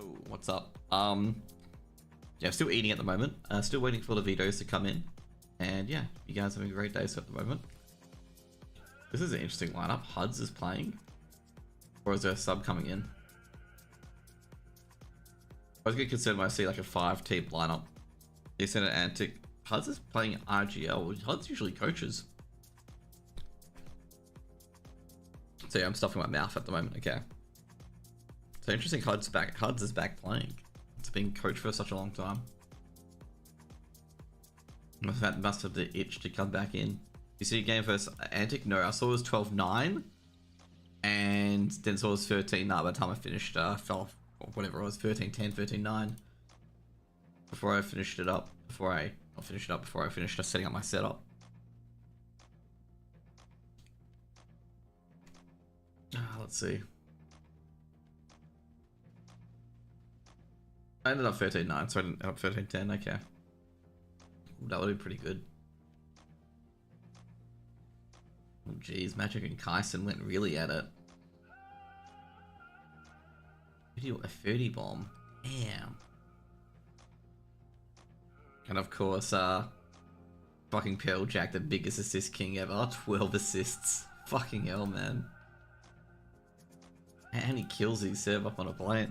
Yo, what's up? Yeah, I'm still eating at the moment. Still waiting for the videos to come in. And yeah, you guys are having a great day so at the moment. This is an interesting lineup. HUDs is playing. Or is there a sub coming in? I was getting concerned when I see like a 5-team lineup. They sent an Antic. HUDs is playing RGL. HUDs usually coaches. So yeah, I'm stuffing my mouth at the moment. Okay. So interesting, HUDs back. HUDs is back playing. It's been coached for such a long time. That must have the itch to come back in. You see a game versus Antic? No, I saw it was 12-9. And then saw it was 13-9 by the time I finished, fell off, or whatever it was, 13-10, 13-9. Before I finished it up. Before I finished setting up my setup. Let's see. I ended up 13-9, so I didn't end up 13-10, okay. That would be pretty good. Oh geez, Magic and Kyson went really at it. A 30 bomb. Damn. And of course, fucking Pearl Jack, the biggest assist king ever. 12 assists. Fucking hell, man. And he kills his serve up on a plate.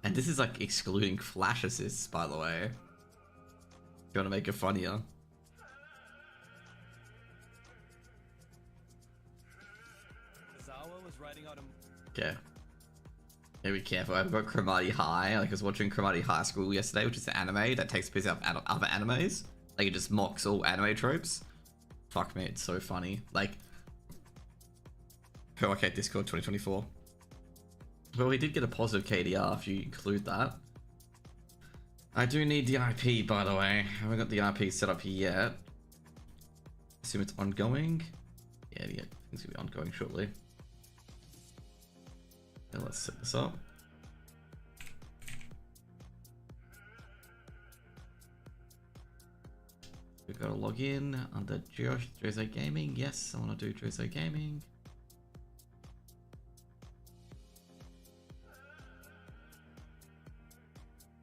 And this is like excluding flash assists, by the way. If you want to make it funnier. Okay. Yeah, be careful. I've got Cromartie High. Like, I was watching Cromartie High School yesterday, which is an anime that takes place out of other animes. Like, it just mocks all anime tropes. Fuck me, it's so funny. Like, okay, Discord 2024. Well, we did get a positive KDR if you include that. I do need the IP, by the way. I haven't got the IP set up yet. Assume it's ongoing. Yeah, things will be ongoing shortly. Now let's set this up. We've got to log in under Jose Gaming. Yes, I want to do Jose Gaming.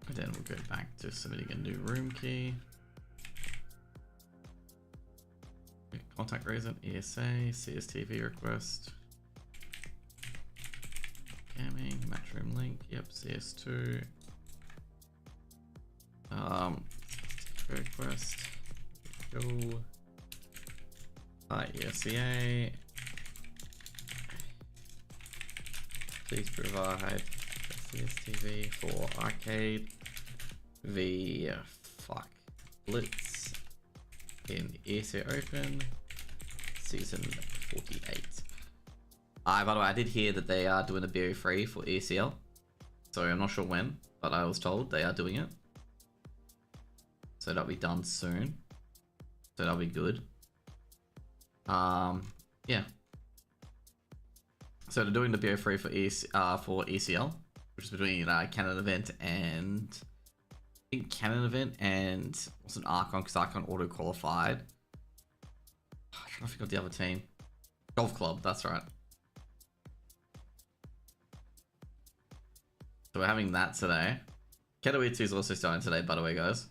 And then we'll go back to submitting a new room key. Contact reason, ESA, CSTV request. Gaming, matchroom link, yep, CS2. Request. Go. ESCA. Please provide CSTV for arcade. Blitz in ESA Open Season 48. By the way, I did hear that they are doing a berry free for ECL. So I'm not sure when, but I was told they are doing it. So that'll be done soon. So that'll be good. Yeah. So they're doing the berry free for ECL, which is between Canon Event and I think Canon Event and what's an Archon, because Archon auto qualified. I don't know if I got the other team. Golf Club, that's right. So we're having that today. Katowice is also starting today, by the way, guys.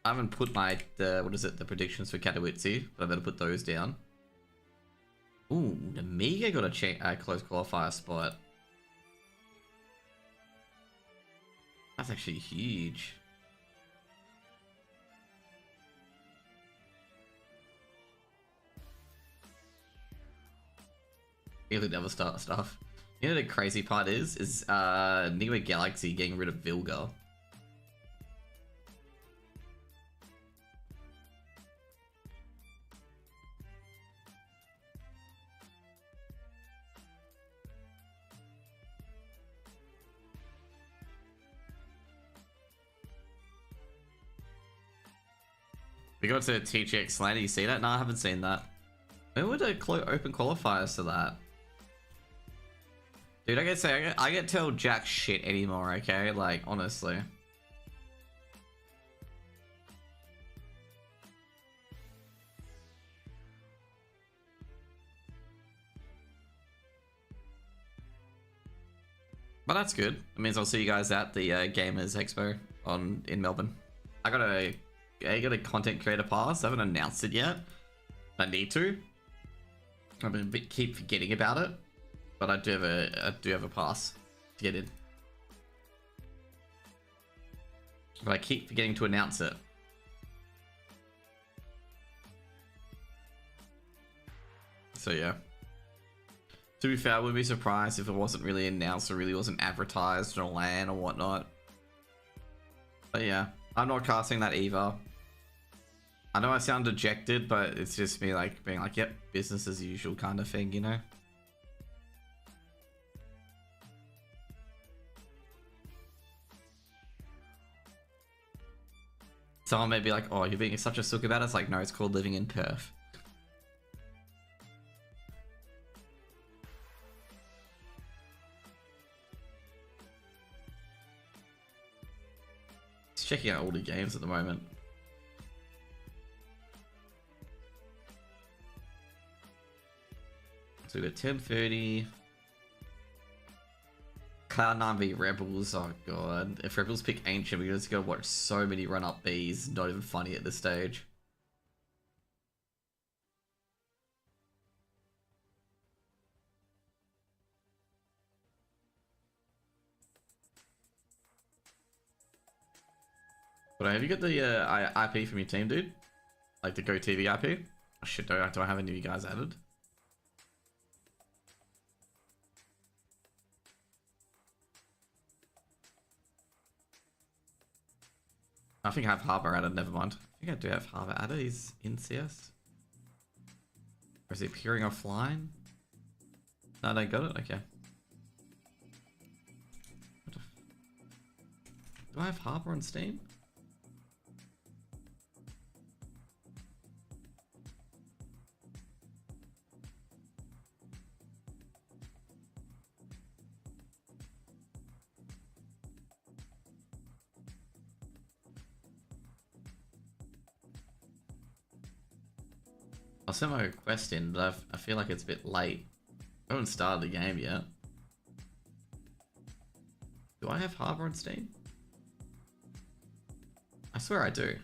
I haven't put my the predictions for Katowice, but I better put those down. Ooh, Amiga got a close qualifier spot. That's actually huge. Really never start stuff. You know the crazy part is Neo Galaxy getting rid of Vilga. We got to TGX Land. You see that? No, I haven't seen that. When would they open qualifiers to that? Dude, I get I get told jack shit anymore, okay? Like, honestly. But that's good. It means I'll see you guys at the Gamers Expo in Melbourne. I got a content creator pass. I haven't announced it yet. I need to. Keep forgetting about it, but I do have a pass to get in. But I keep forgetting to announce it. So yeah. To be fair, I wouldn't be surprised if it wasn't really announced or really wasn't advertised on LAN or whatnot. But yeah, I'm not casting that either. I know I sound dejected, but it's just me like being like, yep, business as usual kind of thing, you know? Someone may be like, oh, you're being such a sook about it. It's like, no, it's called living in Perth. Just checking out older games at the moment. So we got 10:30. Cloud9 v Rebels. Oh god. If Rebels pick Ancient, we're just gonna watch so many run up Bs. Not even funny at this stage. But have you got the IP from your team, dude? Like the GoTV IP? Oh shit, do I have any of you guys added? I think I have Harbor added, never mind. I think I do have Harbor added, he's in CS. Or is he appearing offline? No, I don't got it, okay. Do I have Harbor on Steam? I'll send my request in, but I feel like it's a bit late. I haven't started the game yet. Do I have Harbor on Steam? I swear I do.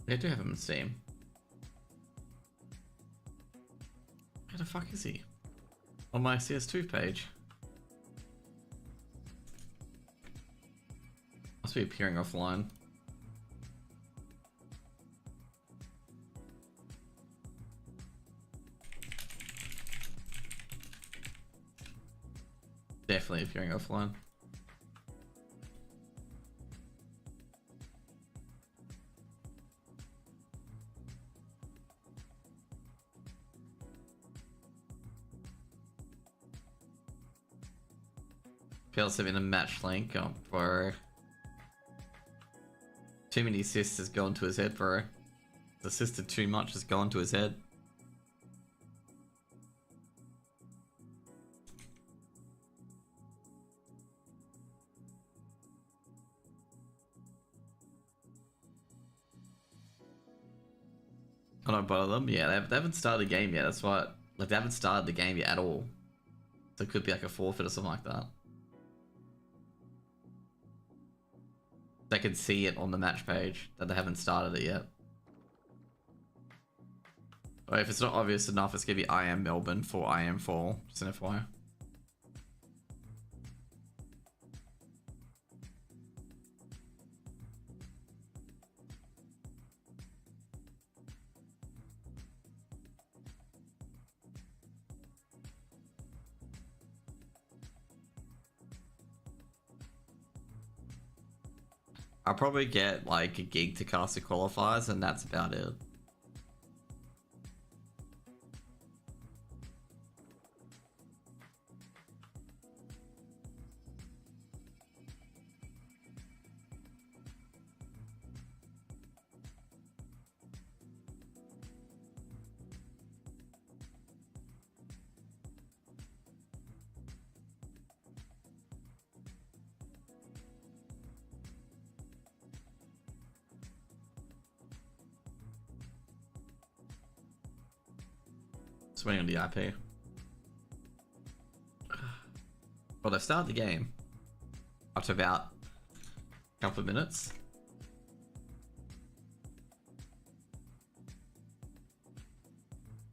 I do have him on Steam. Where the fuck is he? On my CS2 page. Must be appearing offline. Definitely appearing offline. PL7 in a match link. Oh, bro. Too many assists has gone to his head, bro. Assisted too much has gone to his head. I don't bother them. Yeah, they haven't started the game yet. That's why, like, they haven't started the game yet at all. So it could be like a forfeit or something like that. They can see it on the match page that they haven't started it yet. Or if it's not obvious enough, it's gonna be IM Melbourne for IM Fall. Just an FYI. I'll probably get like a gig to cast the qualifiers, and that's about it. Just waiting on the IP. Well, they've started the game after about a couple of minutes.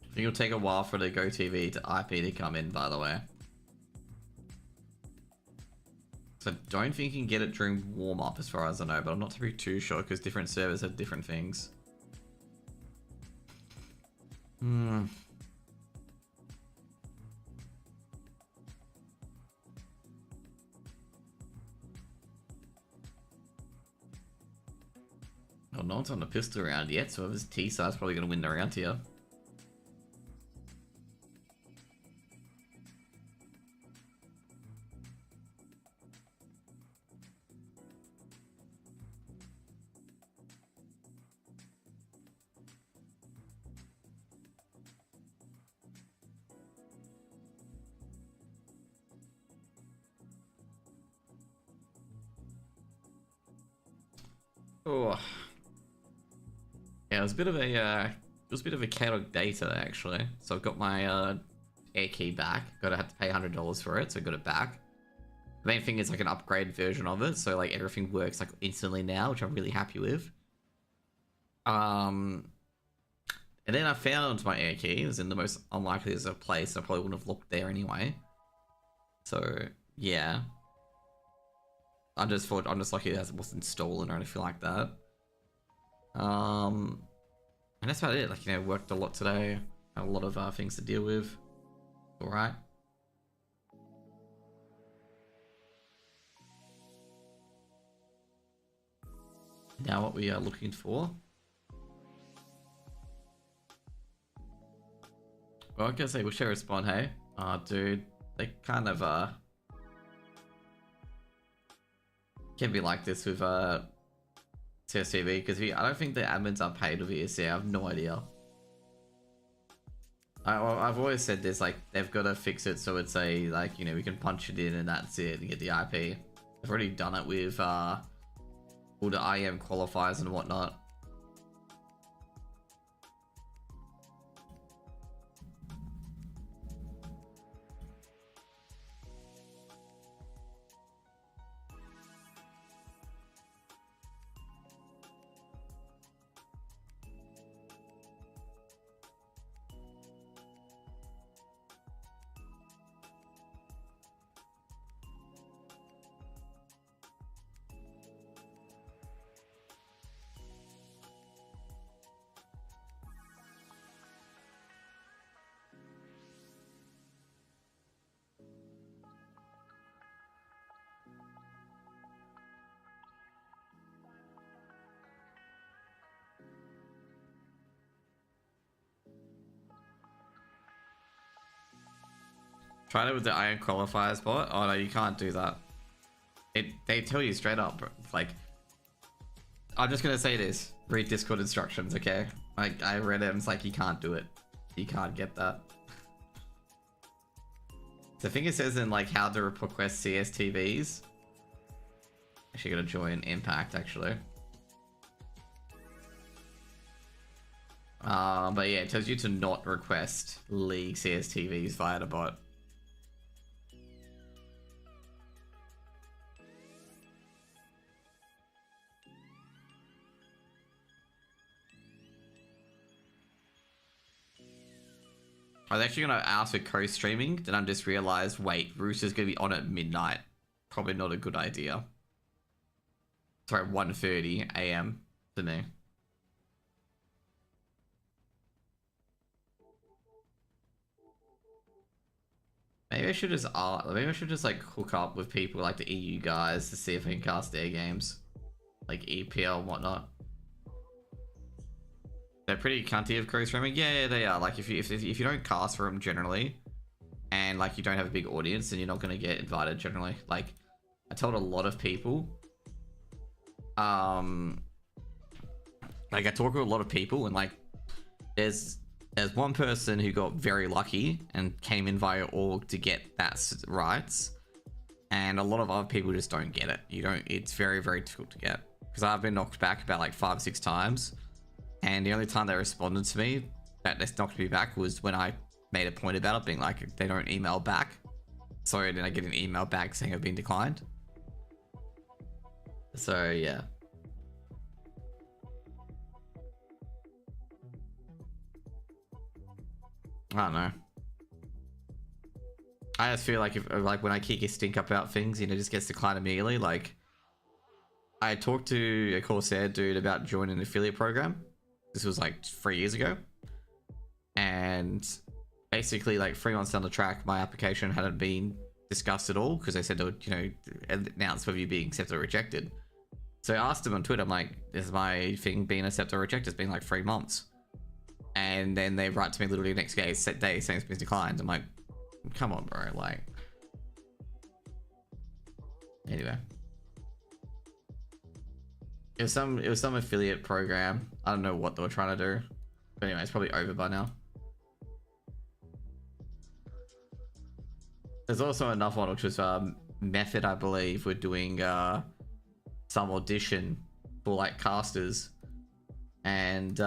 I think it'll take a while for the GoTV to IP to come in, by the way. So I don't think you can get it during warm-up as far as I know, but I'm not too sure because different servers have different things. Well, no one's on the pistol round yet, so whoever's T-side's probably going to win the round here. Oh. Yeah, it was a bit of a chaotic day today actually. So I've got my air key back. Had to pay $100 for it, so I got it back. The main thing is like an upgrade version of it, so like everything works like instantly now, which I'm really happy with. And then I found my air key. It was in the most unlikely as a place. I probably wouldn't have looked there anyway. So yeah, I'm just lucky that it wasn't stolen or anything like that. And that's about it. Like, you know, worked a lot today. Had a lot of things to deal with. All right. Now what we are looking for. Well, I guess we'll share a spawn, hey? Dude, they kind of, can be like this with, CSTV, because I don't think the admins are paid with ESC. I have no idea. I've always said this, like, they've got to fix it so it's a, like, you know, we can punch it in and that's it and get the IP. They've already done it with, all the IEM qualifiers and whatnot. Tried it with the IEM qualifiers bot. Oh no, you can't do that. They tell you straight up, like, I'm just gonna say this. Read Discord instructions, okay? Like, I read it and it's like, you can't do it. You can't get that. The thing it says in like how to request CSTVs. Actually gotta join Impact actually. But yeah, it tells you to not request League CSTVs via the bot. I was actually going to ask for co-streaming, then I just realized, wait, Rooster's going to be on at midnight. Probably not a good idea. Sorry, 1:30 AM for me. Maybe I should just like hook up with people like the EU guys to see if I can cast their games. Like EPL and whatnot. They're pretty cunty of co-streaming. Yeah, they are. Like if you don't cast for them generally, and like you don't have a big audience, then you're not gonna get invited generally. Like I told a lot of people, like I talk to a lot of people, and like there's one person who got very lucky and came in via org to get that rights, and a lot of other people just don't get it. It's very, very difficult to get, because I've been knocked back about like 5-6 times. And the only time they responded to me that they knocked me back was when I made a point about it, being like they don't email back. So then I get an email back saying I've been declined. So yeah. I don't know. I just feel like if when I kick a stink up about things, it just gets declined immediately. Like, I talked to a Corsair dude about joining an affiliate program. This was like 3 years ago. And basically like 3 months down the track, my application hadn't been discussed at all because they said they would, announce whether you're being accepted or rejected. So I asked him on Twitter, I'm like, is my thing being accepted or rejected? It's been like 3 months. And then they write to me literally the next day saying it's been declined. I'm like, come on, bro. Like, anyway, it was some affiliate program. I don't know what they were trying to do, but anyway, it's probably over by now. There's also another one which was Method, I believe, we're doing some audition for like casters, and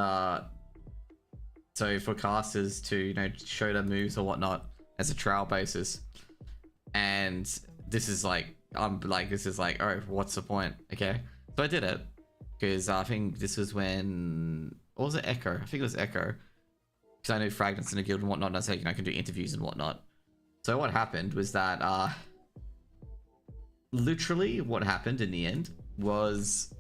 so for casters to show their moves or whatnot as a trial basis. And this is like, oh, what's the point? Okay, so I did it because I think this was when, what was it, Echo? I think it was Echo, because I know Fragments in the guild and whatnot, and I said I can do interviews and whatnot. So what happened was that literally what happened in the end was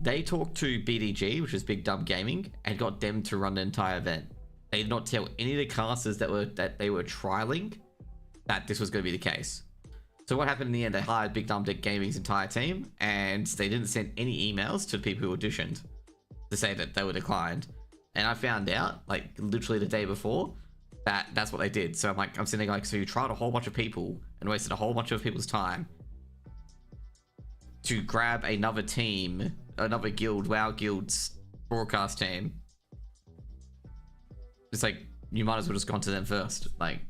they talked to BDG, which is Big Dumb Gaming, and got them to run the entire event. They did not tell any of the casters that they were trialing that this was going to be the case. So what happened in the end, they hired Big Dumb Gaming's entire team, and they didn't send any emails to the people who auditioned to say that they were declined. And I found out, like, literally the day before, that's what they did. So I'm sitting there like, so you tried a whole bunch of people and wasted a whole bunch of people's time to grab another team, another guild, WoW Guild's broadcast team. It's like, you might as well just gone to them first. Like,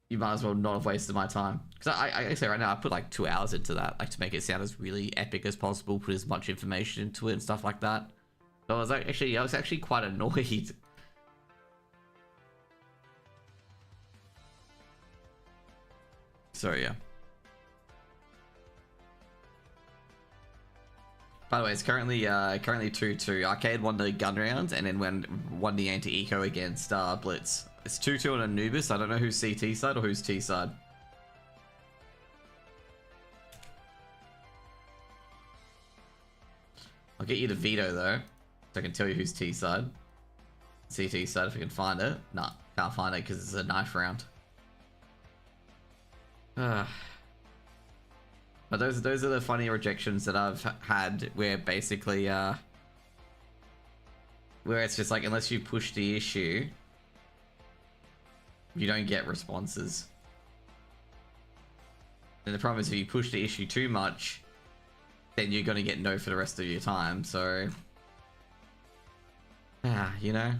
you might as well not have wasted my time. Because I say right now, I put like 2 hours into that, like to make it sound as really epic as possible, put as much information into it and stuff like that. So I was actually quite annoyed. So yeah. By the way, it's currently 2-2. Arcade won the gun round and then won the anti-eco against Blitz. It's 2-2 on Anubis. I don't know who's CT side or who's T side. I'll get you the veto though, so I can tell you who's T side. CT side if I can find it. Nah, can't find it because it's a knife round. But those are the funny rejections that I've had, where basically where it's just like, unless you push the issue, you don't get responses. And the problem is, if you push the issue too much, then you're gonna get no for the rest of your time. So you know.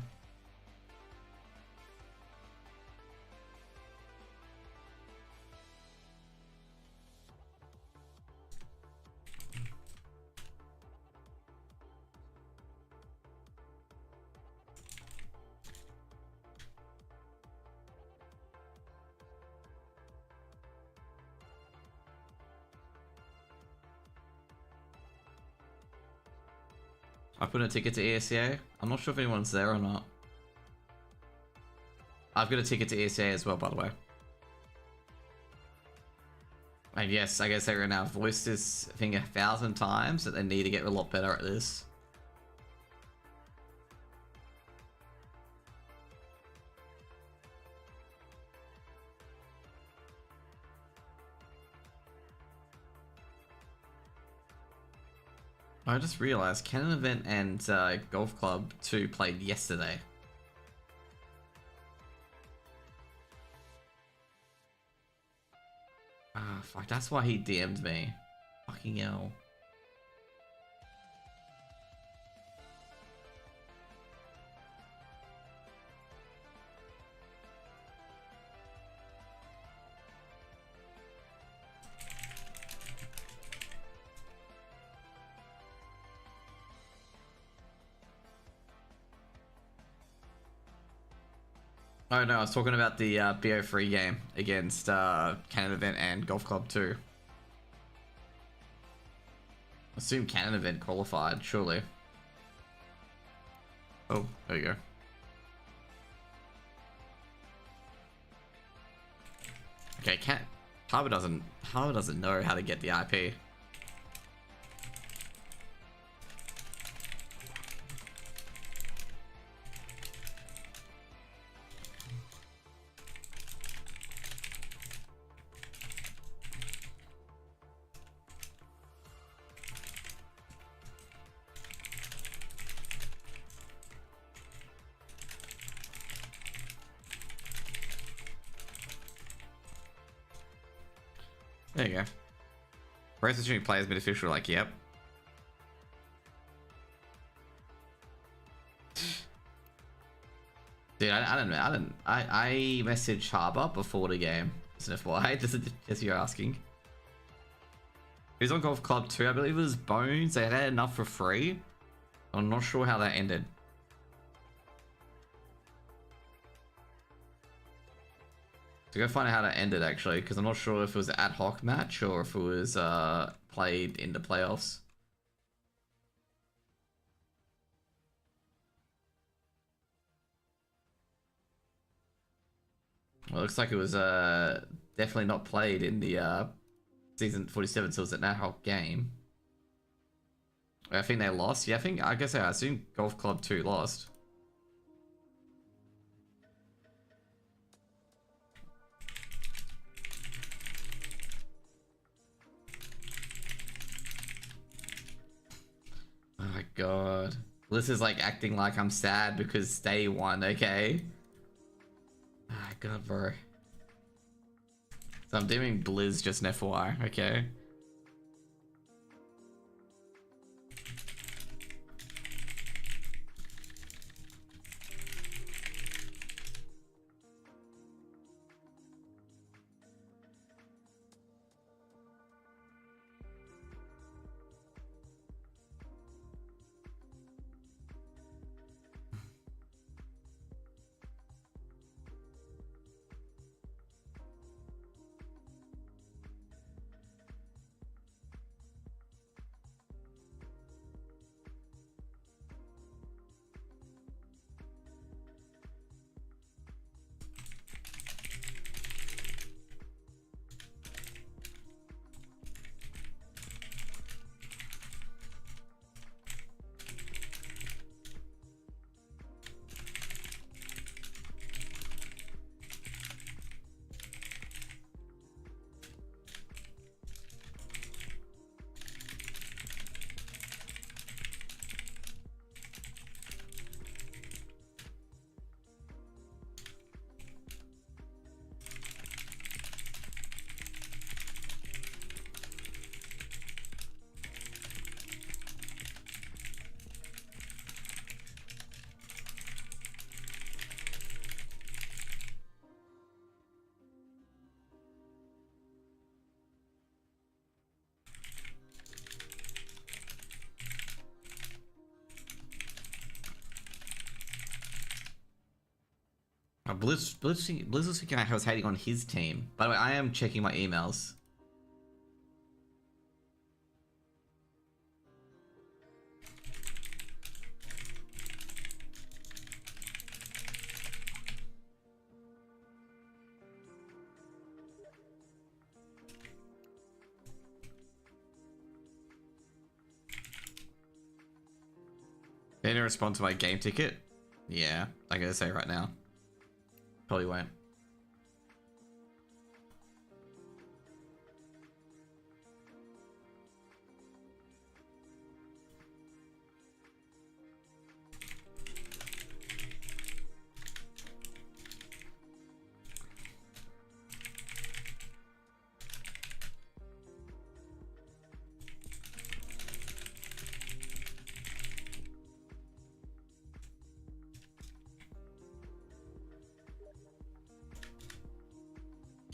I put a ticket to ESEA. I'm not sure if anyone's there or not. I've got a ticket to ESEA as well, by the way. And yes, I guess they're gonna have voiced this thing 1,000 times that they need to get a lot better at this. I just realized Canon Event and Golf Club 2 played yesterday. Ah, fuck, that's why he DM'd me. Fucking hell. Oh no, I was talking about the BO3 game against Canada Event and Golf Club 2. I assume Canada Event qualified, surely. Oh, there you go. Okay, Harbour doesn't know how to get the IP. There you go. Race assuming players beneficial, like, yep. Dude, I messaged Harbour before the game. So FYI, just you're asking. He was on Golf Club 2, I believe it was Bones. They had enough for free. I'm not sure how that ended. So go find out how that ended actually, because I'm not sure if it was an ad hoc match or if it was played in the playoffs. Well, it looks like it was definitely not played in the season 47, so it was an ad hoc game. I think they lost. Yeah, I assume Golf Club 2 lost. Oh my god. This is like acting like I'm sad because they won, okay? Ah, god, bro. So I'm doing Blizz just an FYI, okay? Blizz was thinking I was hating on his team. By the way, I am checking my emails. They didn't respond to my game ticket? Yeah, I gotta say right now. Probably won't.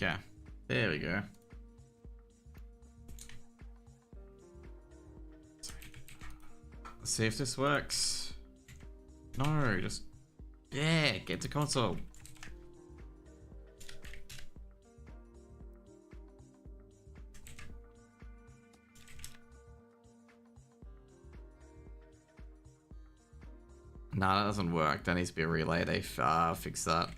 Okay, there we go. Let's see if this works. No, just... Yeah, get to console. Nah, that doesn't work. That needs to be a relay. They fix that.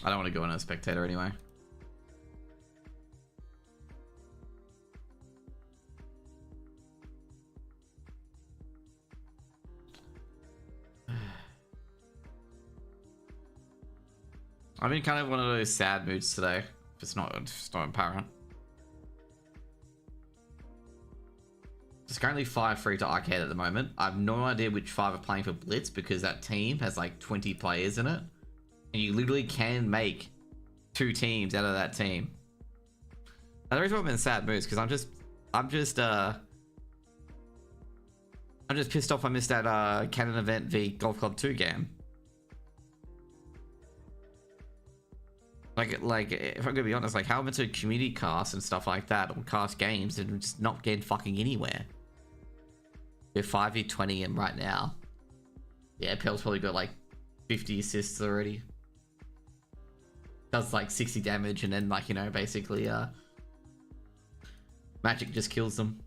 I don't want to go in as a spectator anyway. I've been kind of one of those sad moods today. It's not apparent. There's currently 5 free to arcade at the moment. I have no idea which 5 are playing for Blitz because that team has like 20 players in it. And you literally can make 2 teams out of that team. And the reason I'm in sad moods because I'm just pissed off I missed that Canon Event v Golf Club 2 game. Like, if I'm gonna be honest, like, how am I to community cast and stuff like that, or cast games, and just not get fucking anywhere? We're 5v20 and right now. Yeah, Pel's probably got like 50 assists already. Does like 60 damage, and then like, you know, basically Magic just kills them.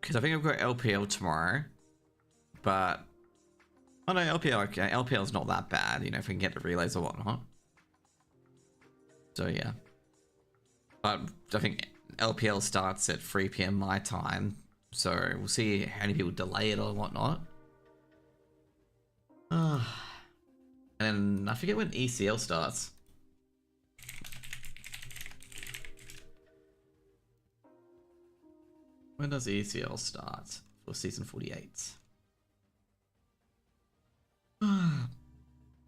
Because I think I've got LPL tomorrow, but oh no, LPL, okay, LPL's not that bad, you know, if we can get the relays or whatnot. So yeah, but I think LPL starts at 3 PM my time, so we'll see how many people delay it or whatnot. And then I forget when ECL starts. When does ECL start for season 48? Can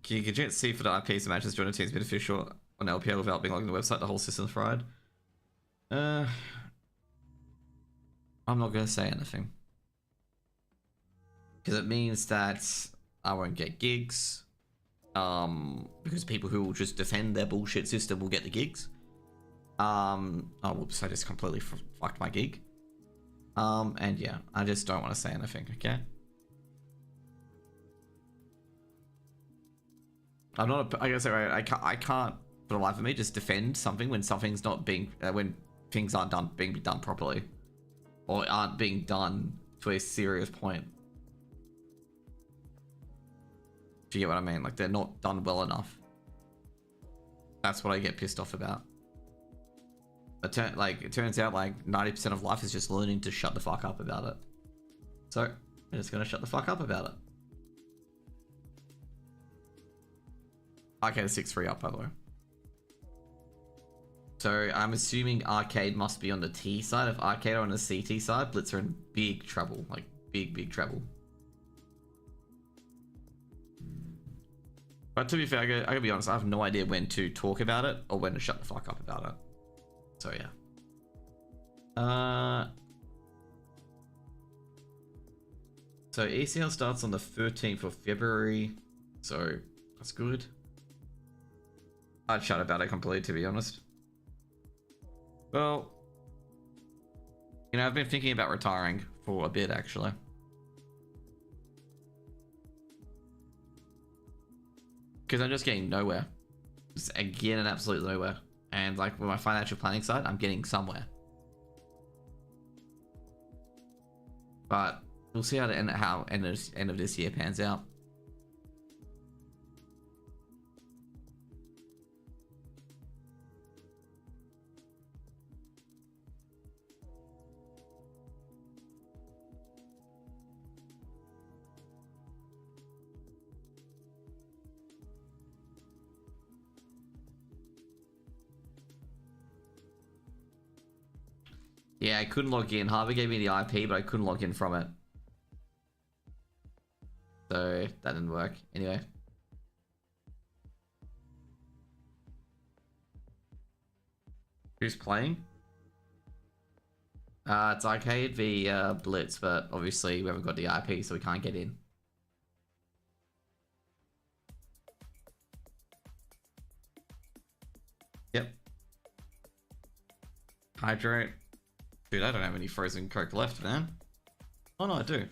you get see for the IPs and matches joining teams beneficial on LPL without being logged on the website? The whole system's fried. I'm not gonna say anything because it means that I won't get gigs. Because people who will just defend their bullshit system will get the gigs. Oh, whoops! I just completely fucked my gig. And yeah, I just don't want to say anything, okay? I'm not I guess I can't for the life of me just defend something when something's not being when things aren't being done properly or aren't being done to a serious point. Do you get what I mean? Like, they're not done well enough. That's what I get pissed off about. It turns out like 90% of life is just learning to shut the fuck up about it. So I'm just gonna shut the fuck up about it. Arcade 6-3 up, by the way. So I'm assuming Arcade must be on the T side. If Arcade are on the CT side, Blitz are in big trouble. Like, big trouble. But to be fair, I gotta be honest, I have no idea when to talk about it or when to shut the fuck up about it. So yeah. So ECL starts on the 13th of February. So that's good. I'd shut about it completely, to be honest. Well, you know, I've been thinking about retiring for a bit, actually. Because I'm just getting nowhere. Just again, and absolutely nowhere. And like with my financial planning side, I'm getting somewhere. But we'll see how the end of this year pans out. Yeah, I couldn't log in. Harvey gave me the IP, but I couldn't log in from it. So that didn't work. Anyway. Who's playing? It's Arcade v Blitz, but obviously we haven't got the IP, so we can't get in. Yep. Hydrate. Dude, I don't have any frozen Coke left, man. Oh no, I do.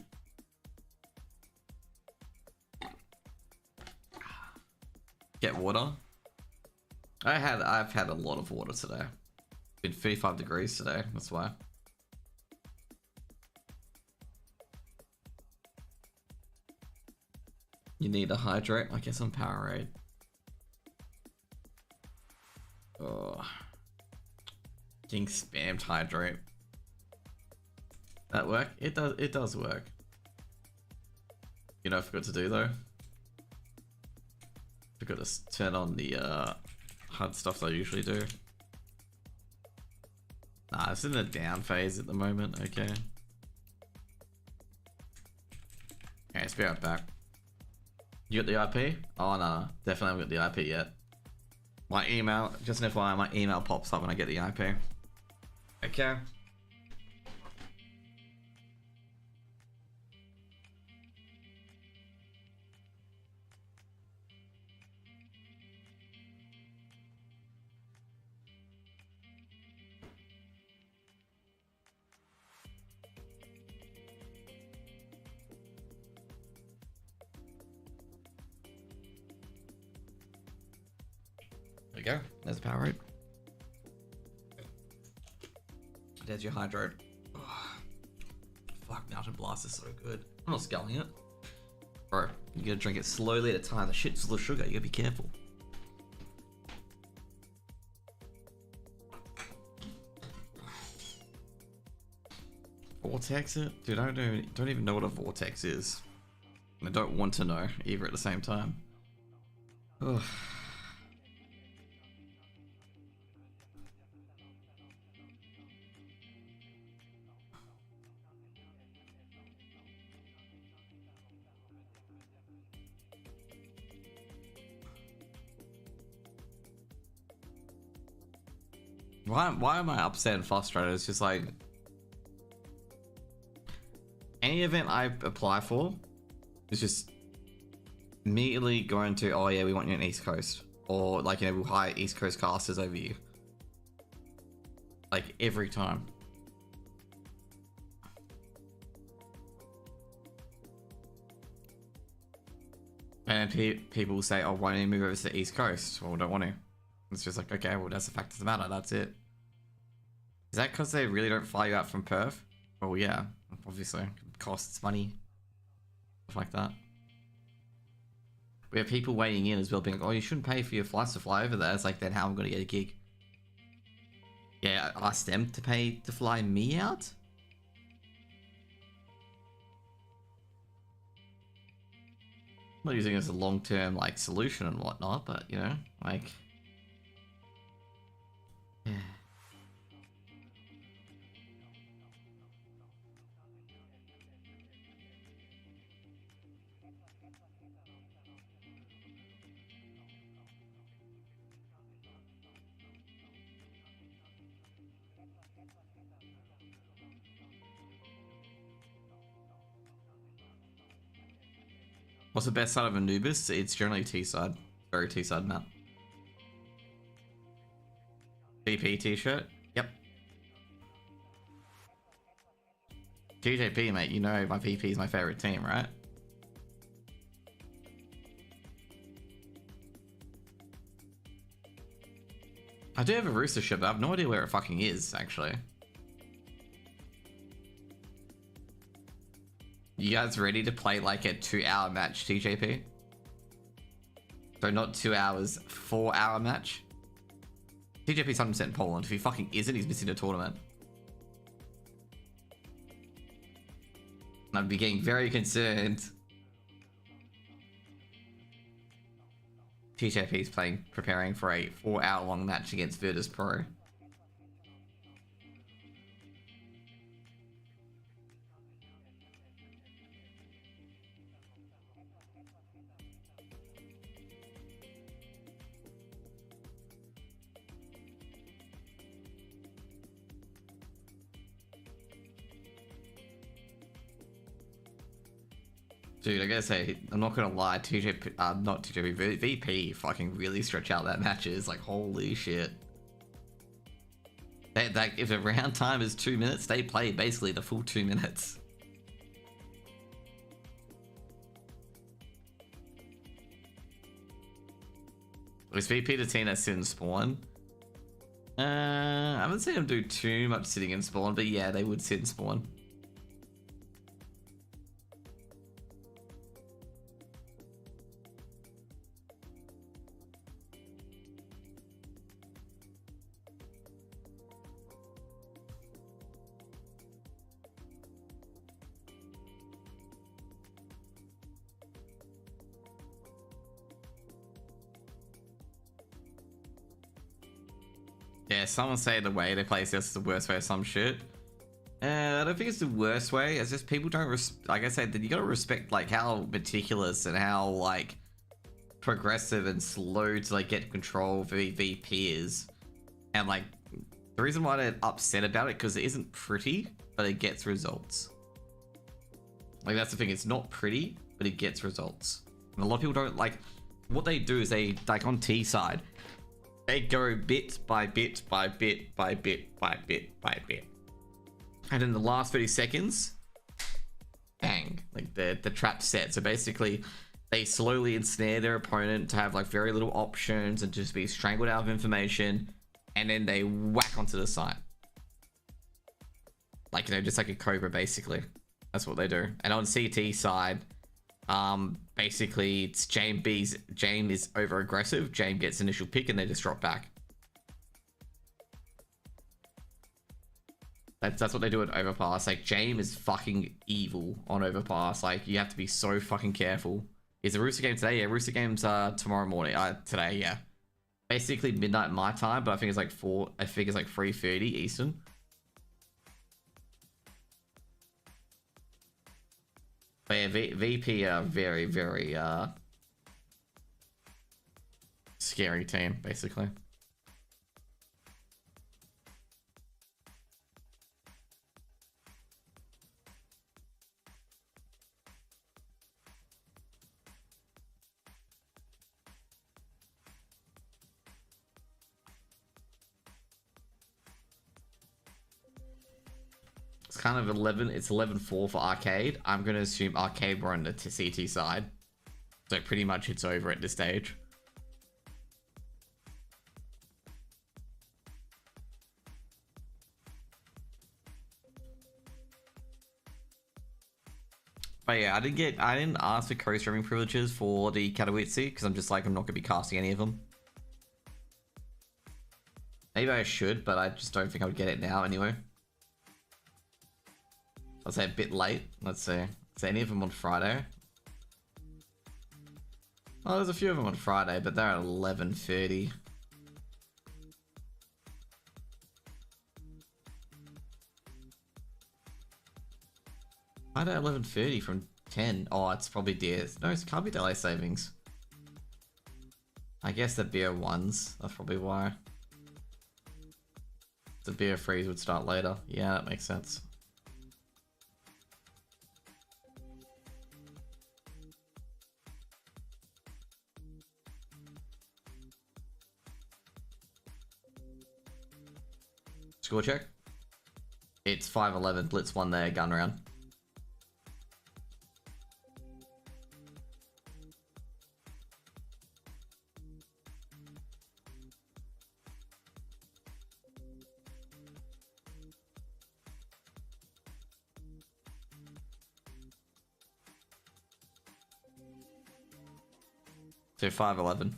Get water. I've had a lot of water today. It's been 35 degrees today, that's why. You need to hydrate. I guess on Powerade. Oh. Getting spammed hydrate. That work? It does work. You know, I forgot to do though. Forgot to turn on the HUD stuff that I usually do. Nah, it's in the down phase at the moment. Okay. Okay, let's be right back. You got the IP? Oh no, definitely haven't got the IP yet. My email, just an FYI, my email pops up when I get the IP. Okay. There we go. There's the Powerade. There's your hydrate. Oh, fuck, Mountain Blast is so good. I'm not sculling it. Bro, you gotta drink it slowly at a time. The shit's full of sugar, you gotta be careful. Vortex it? Dude, I don't even know what a vortex is. And I don't want to know either at the same time. Ugh. Why am I upset and frustrated? It's just like any event I apply for is just immediately going to, oh yeah, we want you in East Coast, or like, you know, we'll hire East Coast casters over you. Like every time. And people say, oh, why don't you move over to the East Coast? Well, we don't want to. It's just like, okay, well, that's the fact of the matter. That's it. Is that because they really don't fly you out from Perth? Well, yeah, obviously. It costs money. Stuff like that. We have people waiting in as well being like, oh, you shouldn't pay for your flights to fly over there. It's like, then how am I going to get a gig? Yeah, ask them to pay to fly me out? I'm not using it as a long-term, like, solution and whatnot, but, you know, like... Yeah. What's the best side of Anubis? It's generally T-side. Very T-side map. VP t-shirt? Yep. TJP, mate, you know my VP is my favorite team, right? I do have a rooster ship, but I have no idea where it fucking is, actually. You guys ready to play like a 2-hour match, TJP? So not 2 hours, 4-hour match? TJP's 100% in Poland. If he fucking isn't, he's missing a tournament. And I'd be getting very concerned. TJP's preparing for a 4-hour long match against Virtus Pro. Dude, I gotta say, I'm not gonna lie, not TJP, VP fucking really stretch out that matches. Like, holy shit. If the round time is 2 minutes, they play basically the full 2 minutes. Was VP to Tina sit in spawn? I haven't seen them do too much sitting in spawn, but yeah, they would sit in spawn. Yeah, someone say the way they play CS is the worst way of some shit. I don't think it's the worst way. It's just people don't like I said, that you gotta respect like how meticulous and how like progressive and slow to like get control VP is. And like the reason why they're upset about it because it isn't pretty, but it gets results. Like that's the thing, it's not pretty, but it gets results. And a lot of people don't like what they do is they like on T side. They go bit by bit by bit by bit by bit by bit. And in the last 30 seconds, bang, like the trap set. So basically, they slowly ensnare their opponent to have like very little options and just be strangled out of information. And then they whack onto the side. Like, you know, just like a Cobra, basically. That's what they do. And on CT side, basically it's James is over aggressive. James gets initial pick and they just drop back. That's what they do at overpass. Like James is fucking evil on overpass. Like you have to be so fucking careful. Is the Rooster game today? Yeah, Rooster game's tomorrow morning. Today, yeah. Basically midnight my time, but I think it's like 3:30 Eastern. But yeah, VP are very, very scary team, basically. It's kind of 11. It's 11-4 for Arcade. I'm going to assume Arcade were on the CT side. So pretty much it's over at this stage. But yeah, I didn't ask for co-streaming privileges for the Katowice because I'm just like, I'm not going to be casting any of them. Maybe I should, but I just don't think I would get it now anyway. I'll say a bit late. Let's see. Is any of them on Friday? Oh, there's a few of them on Friday, but they're at 11:30. Friday at 11:30 from 10. Oh, it's probably DS. No, it can't be delay savings. I guess the BO1s. That's probably why. The BO freeze would start later. Yeah, that makes sense. Score check. It's 5-11. Blitz won their gun round. So 5-11.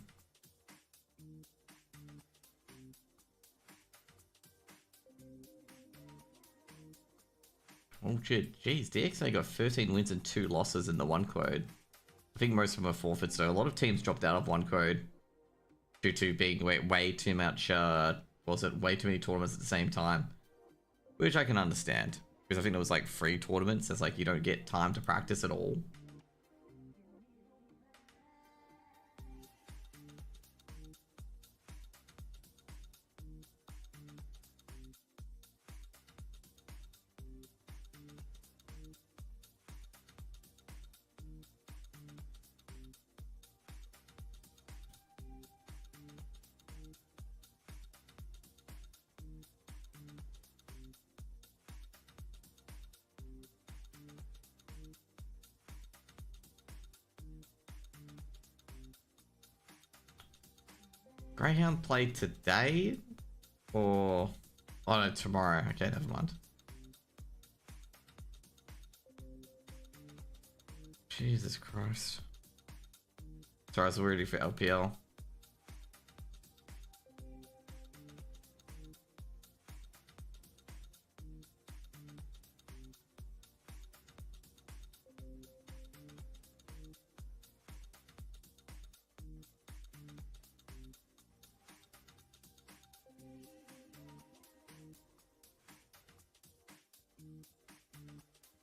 Oh shit, jeez, DXA got 13 wins and 2 losses in the one code. I think most of them are forfeits, so a lot of teams dropped out of one code due to being way too much, way too many tournaments at the same time. Which I can understand, because I think there was like 3 tournaments, it's like you don't get time to practice at all. Greyhound play today? Or... Oh no, tomorrow. Okay, never mind. Jesus Christ. Sorry, I was ready for LPL.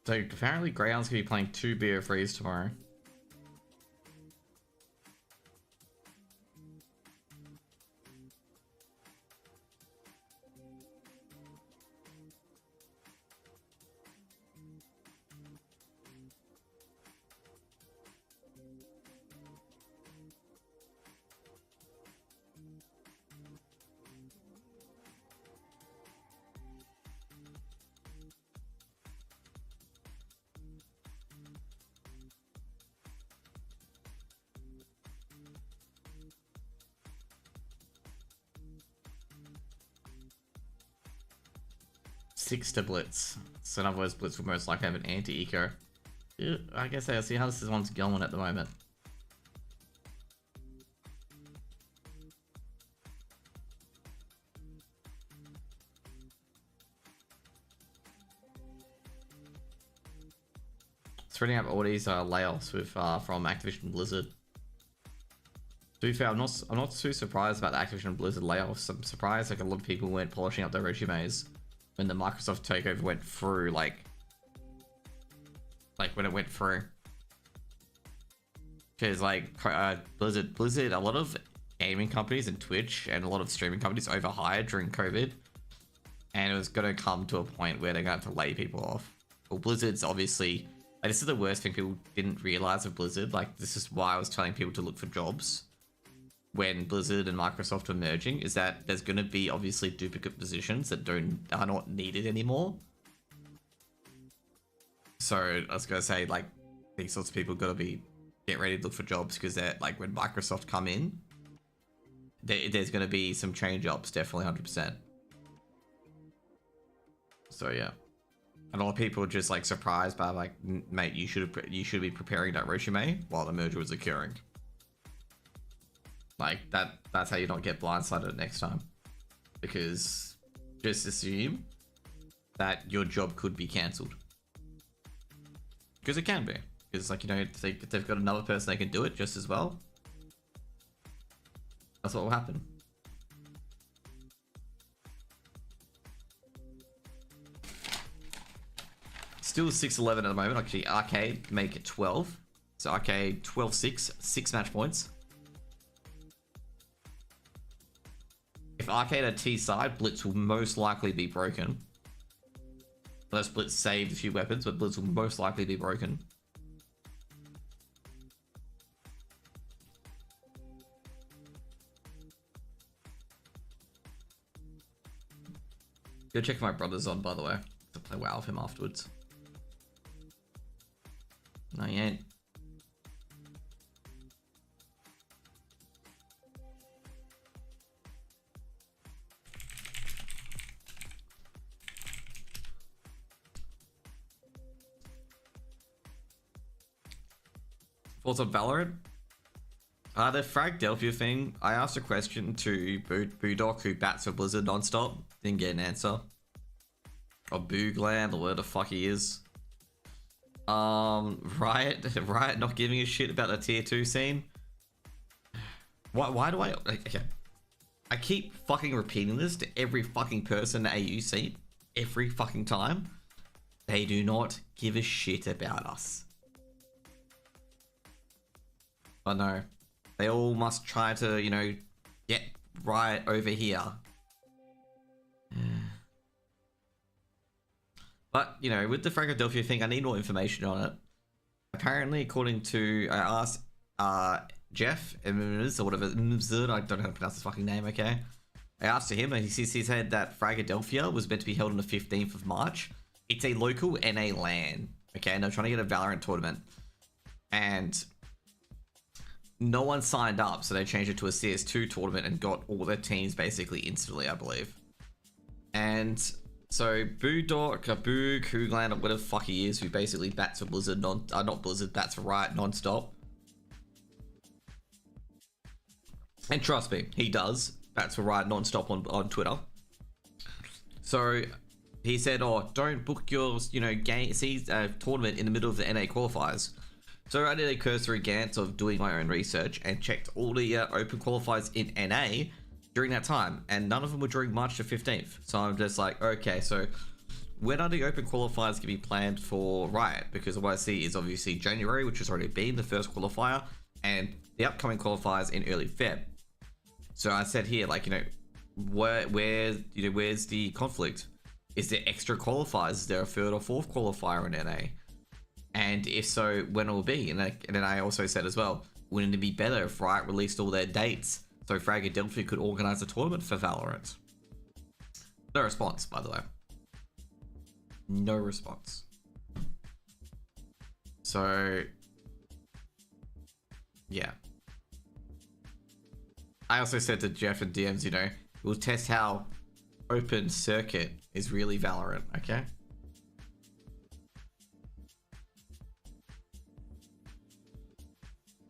So apparently Greyhound's gonna be playing 2 BO3s tomorrow. Six to Blitz. So in other words, Blitz will most likely have an anti-eco. Yeah, I guess I'll see how this one's going at the moment. Spreading up all these layoffs with from Activision Blizzard. To be fair, I'm not too surprised about the Activision Blizzard layoffs. I'm surprised like a lot of people weren't polishing up their resumes when the Microsoft takeover went through, like when it went through. Because like Blizzard, a lot of gaming companies and Twitch and a lot of streaming companies overhired during COVID, and it was gonna come to a point where they're gonna have to lay people off. Well, Blizzard's obviously like, this is the worst thing people didn't realize of Blizzard. Like, this is why I was telling people to look for jobs when Blizzard and Microsoft were merging, is that there's going to be obviously duplicate positions that are not needed anymore. So I was going to say, like, these sorts of people got to get ready to look for jobs, because they're like, when Microsoft come in, there's going to be some change ups, definitely 100%. So yeah. And a lot of people are just like surprised by like, mate, you should be preparing that resume while the merger was occurring. Like that's how you don't get blindsided next time. Because just assume that your job could be cancelled. Because it can be. Because like, you know, if they've got another person they can do it just as well. That's what will happen. Still 6-11 at the moment. Actually, Arcade make it 12. So Arcade 12-6, 6 match points. If Arcade are T side, Blitz will most likely be broken. Unless Blitz saved a few weapons, but Blitz will most likely be broken. Go check my brother's on, by the way, to play WoW with him afterwards. No, you ain't. Thoughts on Valorant? The Fragdelphia thing, I asked a question to Boodok, who bats for Blizzard nonstop. Didn't get an answer. Or Boogland, or where the fuck he is. Riot not giving a shit about the tier 2 scene. Why do I... Okay. I keep fucking repeating this to every fucking person at AU scene. Every fucking time. They do not give a shit about us. But no. They all must try to, you know, get Riot over here. But, you know, with the Fragdelphia thing, I need more information on it. Apparently, according to... I asked Jeff, or whatever, I don't know how to pronounce his fucking name, okay? I asked him, and he said that Fragdelphia was meant to be held on the 15th of March. It's a local NA LAN, okay? And they're trying to get a Valorant tournament. And no one signed up, so they changed it to a CS2 tournament and got all their teams basically instantly, I believe. And so Boodork, Boog, Hoogland, or whatever the fuck he is, who basically bats for Blizzard, not Blizzard, bats for Riot non-stop. And trust me, he does. Bats for Riot non-stop on Twitter. So he said, oh, don't book your, tournament in the middle of the NA qualifiers. So I did a cursory glance of doing my own research and checked all the open qualifiers in NA during that time, and none of them were during March the 15th. So I'm just like, okay, so when are the open qualifiers going to be planned for Riot? Because what I see is obviously January, which has already been the first qualifier, and the upcoming qualifiers in early Feb. So I said here, like, where's the conflict? Is there extra qualifiers? Is there a third or fourth qualifier in NA? And if so, when it will be? And then I also said as well, wouldn't it be better if Riot released all their dates so Frag and Delphi could organize a tournament for Valorant? No response, by the way. No response. So, yeah. I also said to Jeff and DMs, we'll test how open circuit is really Valorant, okay?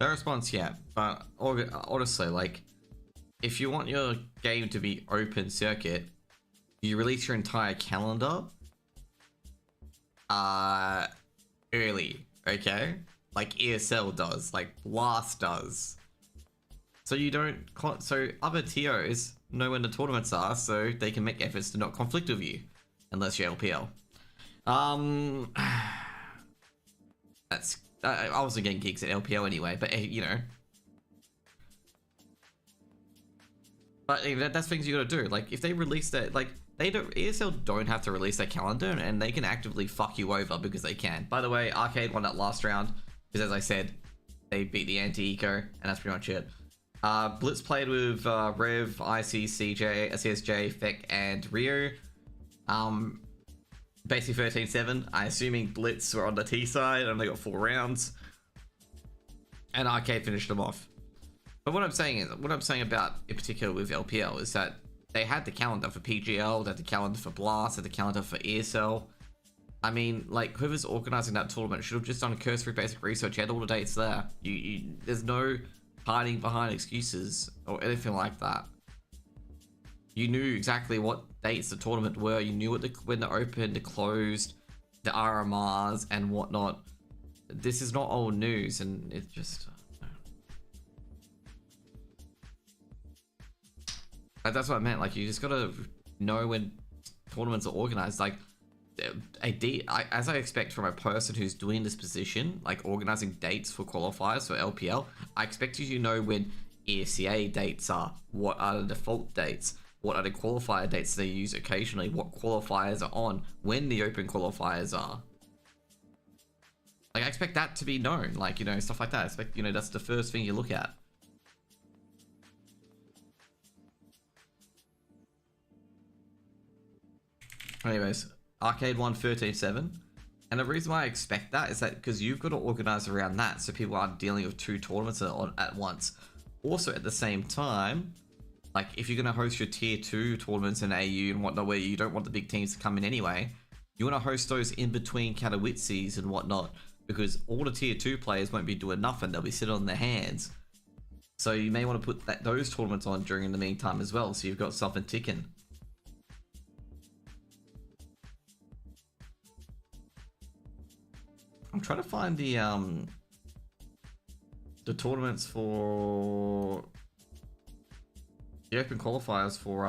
No response yet, but honestly, like, if you want your game to be open circuit, you release your entire calendar early, okay? Like ESL does, like Blast does. So you don't, so other TOs know when the tournaments are, so they can make efforts to not conflict with you, unless you're LPL. That's, I wasn't getting gigs at LPL anyway, but But that's things you gotta do. Like, if they release that, like, ESL don't have to release their calendar, and they can actively fuck you over because they can. By the way, Arcade won that last round, because as I said, they beat the anti-eco, and that's pretty much it. Blitz played with Rev, IC, CJ, CSJ, Feck, and Rio. Basically 13-7. I'm assuming Blitz were on the T side, and they got 4 rounds. And Arcade finished them off. But what I'm saying about, in particular with LPL, is that they had the calendar for PGL, they had the calendar for Blast, they had the calendar for ESL. I mean, like, whoever's organizing that tournament should have just done a cursory basic research, had all the dates there. There's no hiding behind excuses or anything like that. You knew exactly what dates the tournament were, you knew when the opened, the closed, the RMRs and whatnot. This is not old news, and it just... That's what I meant. Like, you just gotta know when tournaments are organized. Like, as I expect from a person who's doing this position, like organizing dates for qualifiers for LPL, I expect you to know when ESEA dates are, what are the default dates, what are the qualifier dates they use occasionally, what qualifiers are on, when the open qualifiers are. Like, I expect that to be known, like, stuff like that. I expect, that's the first thing you look at. Anyways, Arcade won 13-7. And the reason why I expect that is that because you've got to organize around that so people aren't dealing with 2 tournaments at once. Also, at the same time, like, if you're going to host your tier 2 tournaments in AU and whatnot, where you don't want the big teams to come in anyway, you want to host those in between Katowice's and whatnot, because all the tier 2 players won't be doing nothing. They'll be sitting on their hands. So you may want to put those tournaments on during the meantime as well, so you've got something ticking. I'm trying to find the tournaments for the open qualifiers for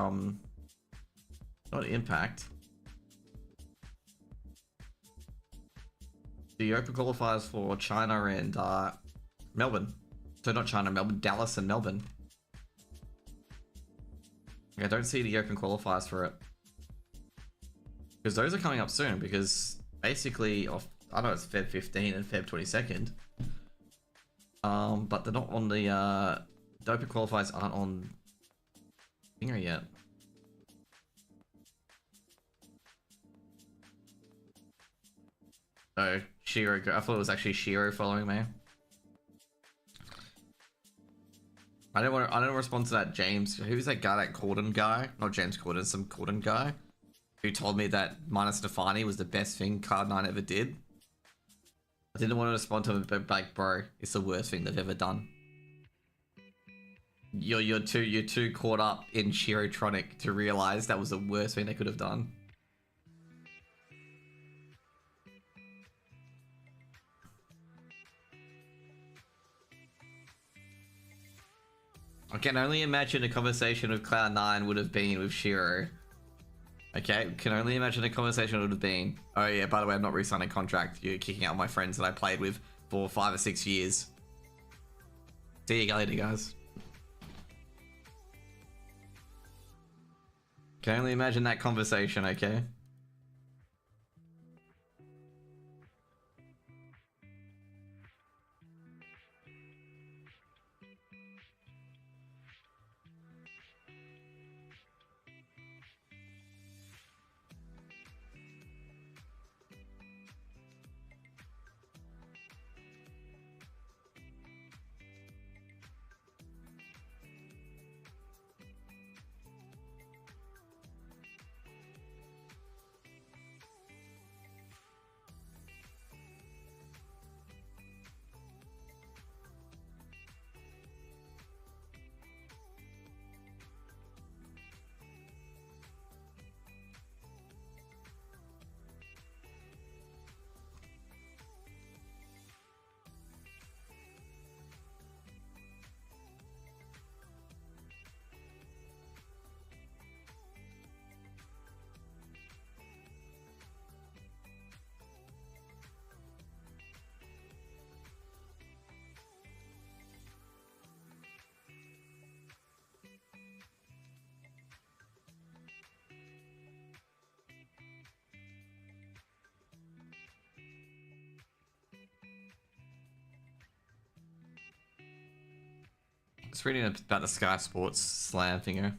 not Impact. The open qualifiers for China and Melbourne. So not China, Melbourne, Dallas and Melbourne. I don't see the open qualifiers for it. Because those are coming up soon, because basically I know it's Feb 15 and Feb 22nd. But they're not on the open qualifiers aren't on Finger yet. Oh, Shiro, I thought it was actually Shiro following me. I don't respond to that James. Who's that guy? That Corden guy? Not James Corden, some Corden guy who told me that Minus Stefani was the best thing Card9 ever did. I didn't want to respond to him, but like, bro, it's the worst thing they've ever done. You're too caught up in Chirotronic to realize that was the worst thing they could have done. I can only imagine a conversation with Cloud9 would have been with Shiro. Okay, can only imagine the conversation would have been. Oh yeah, by the way, I'm not re-signing contract. You're kicking out my friends that I played with for 5 or 6 years. See you later, guys. Can only imagine that conversation, okay? Just reading about the Sky Sports slam thinger.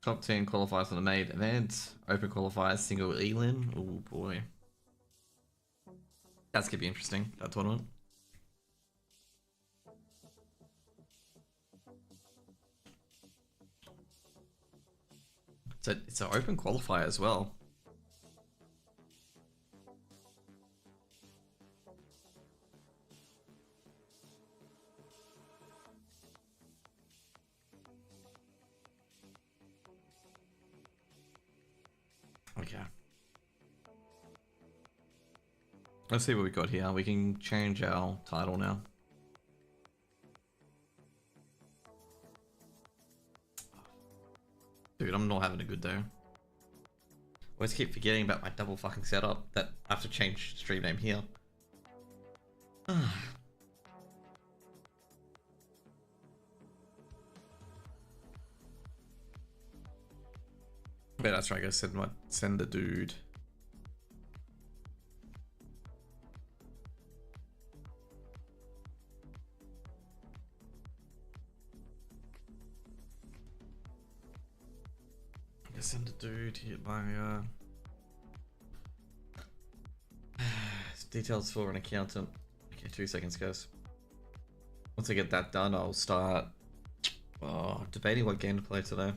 Top 10 qualifiers for the main event. Open qualifiers, single Elin. Oh boy. That's gonna be interesting, that tournament. It's an open qualifier as well. Okay. Let's see what we got here. We can change our title now. Dude, I'm not having a good day. Always keep forgetting about my double fucking setup that I have to change stream name here. Yeah, that's right. I gotta send the dude. Send a dude here my details for an accountant. Okay, 2 seconds, guys. Once I get that done, I'll start debating what game to play today.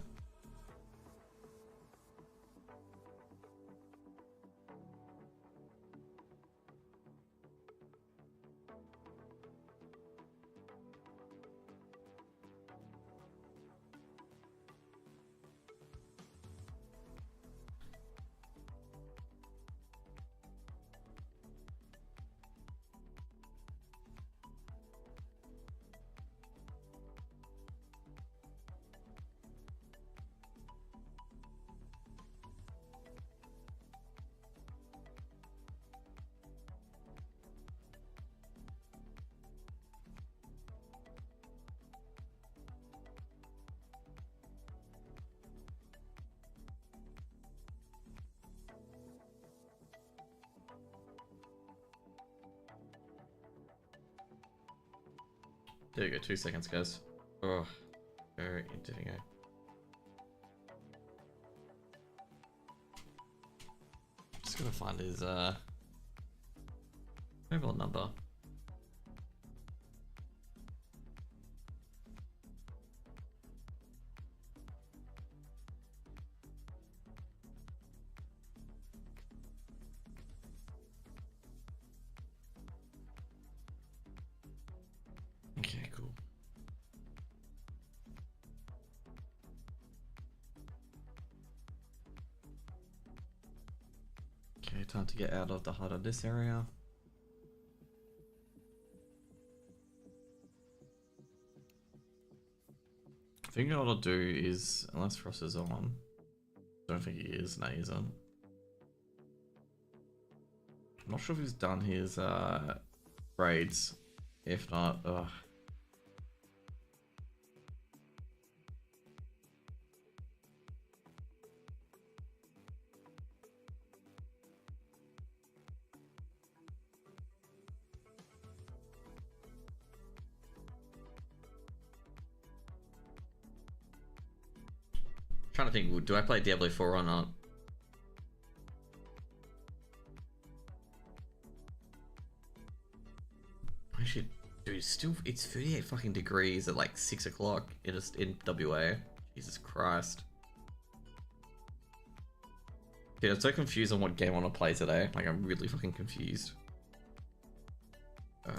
There you go, 2 seconds, guys. Oh, very interesting. Just gonna find his mobile number. Okay, cool. Okay, time to get out of the heart of this area. I think what I'll do is, unless Frost is on, don't think he is. No, he's on. I'm not sure if he's done his raids. If not, trying to think, do I play Diablo 4 or not? I should, dude, still, it's 38 fucking degrees at like 6 o'clock in WA. Jesus Christ. Dude, I'm so confused on what game I want to play today. Like, I'm really fucking confused. World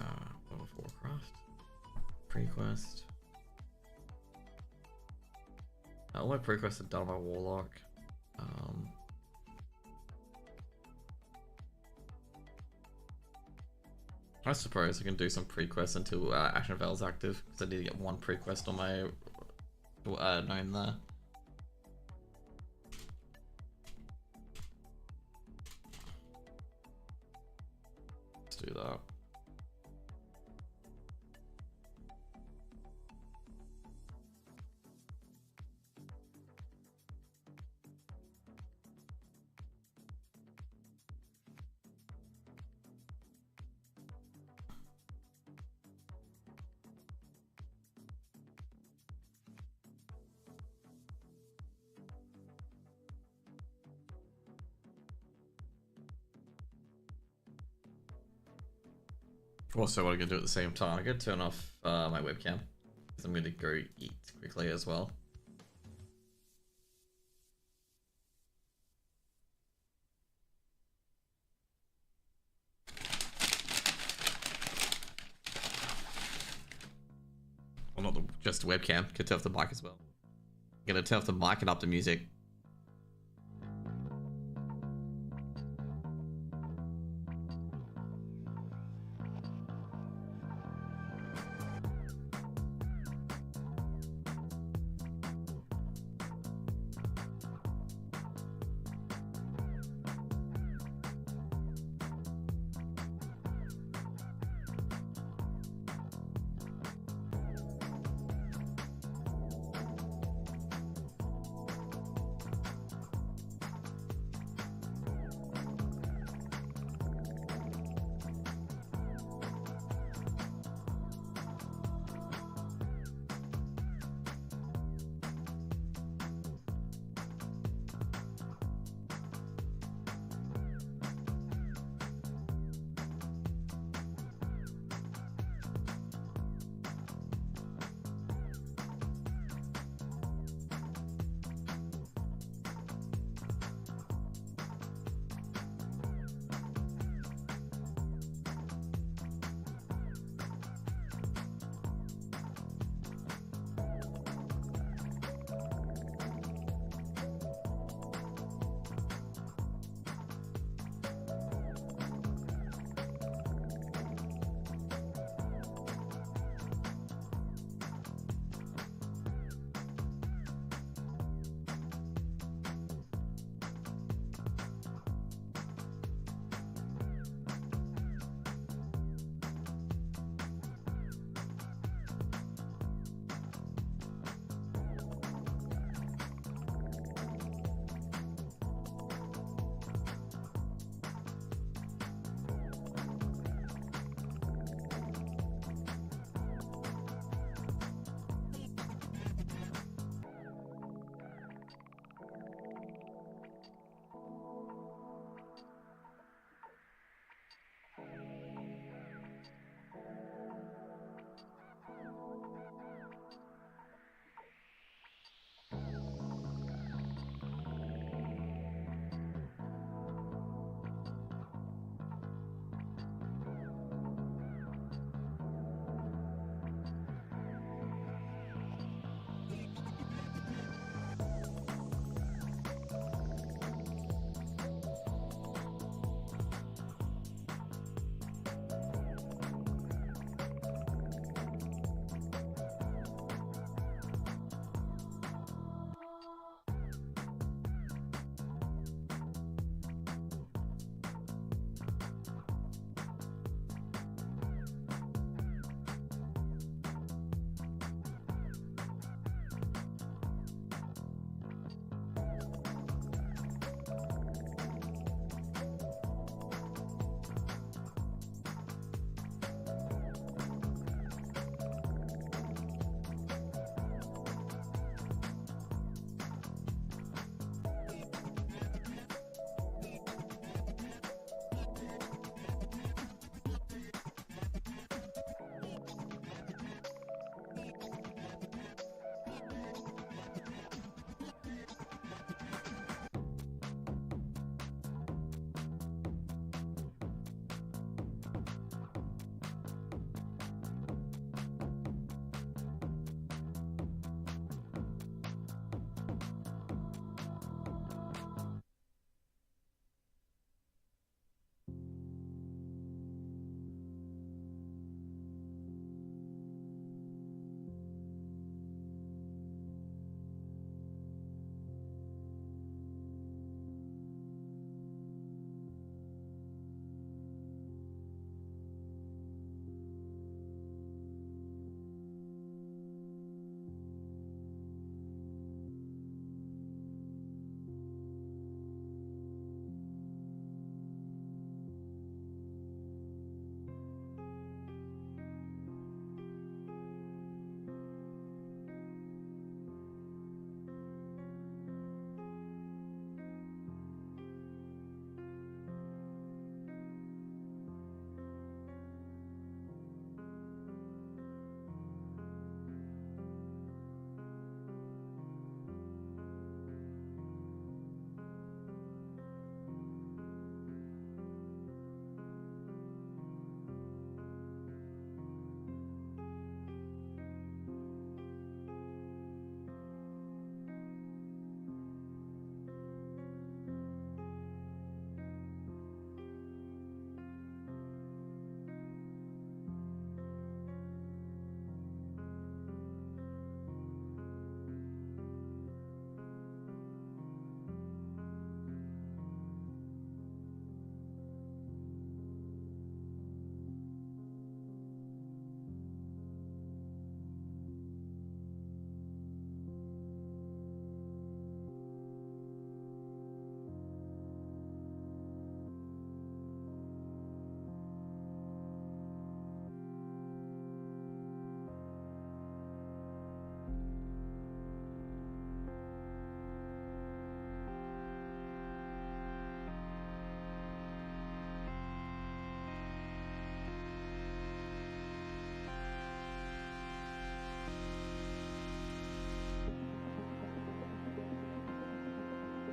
of Warcraft. Prequest. All my prequests are done by Warlock. I suppose I can do some prequests until Ashen Vale's active, because I need to get one prequest on my gnome there. Let's do that. Also, what I'm gonna do at the same time, I'm gonna turn off my webcam because I'm gonna go eat quickly as well. Well, not just the webcam. Can turn off the mic as well. I'm gonna turn off the mic and up the music.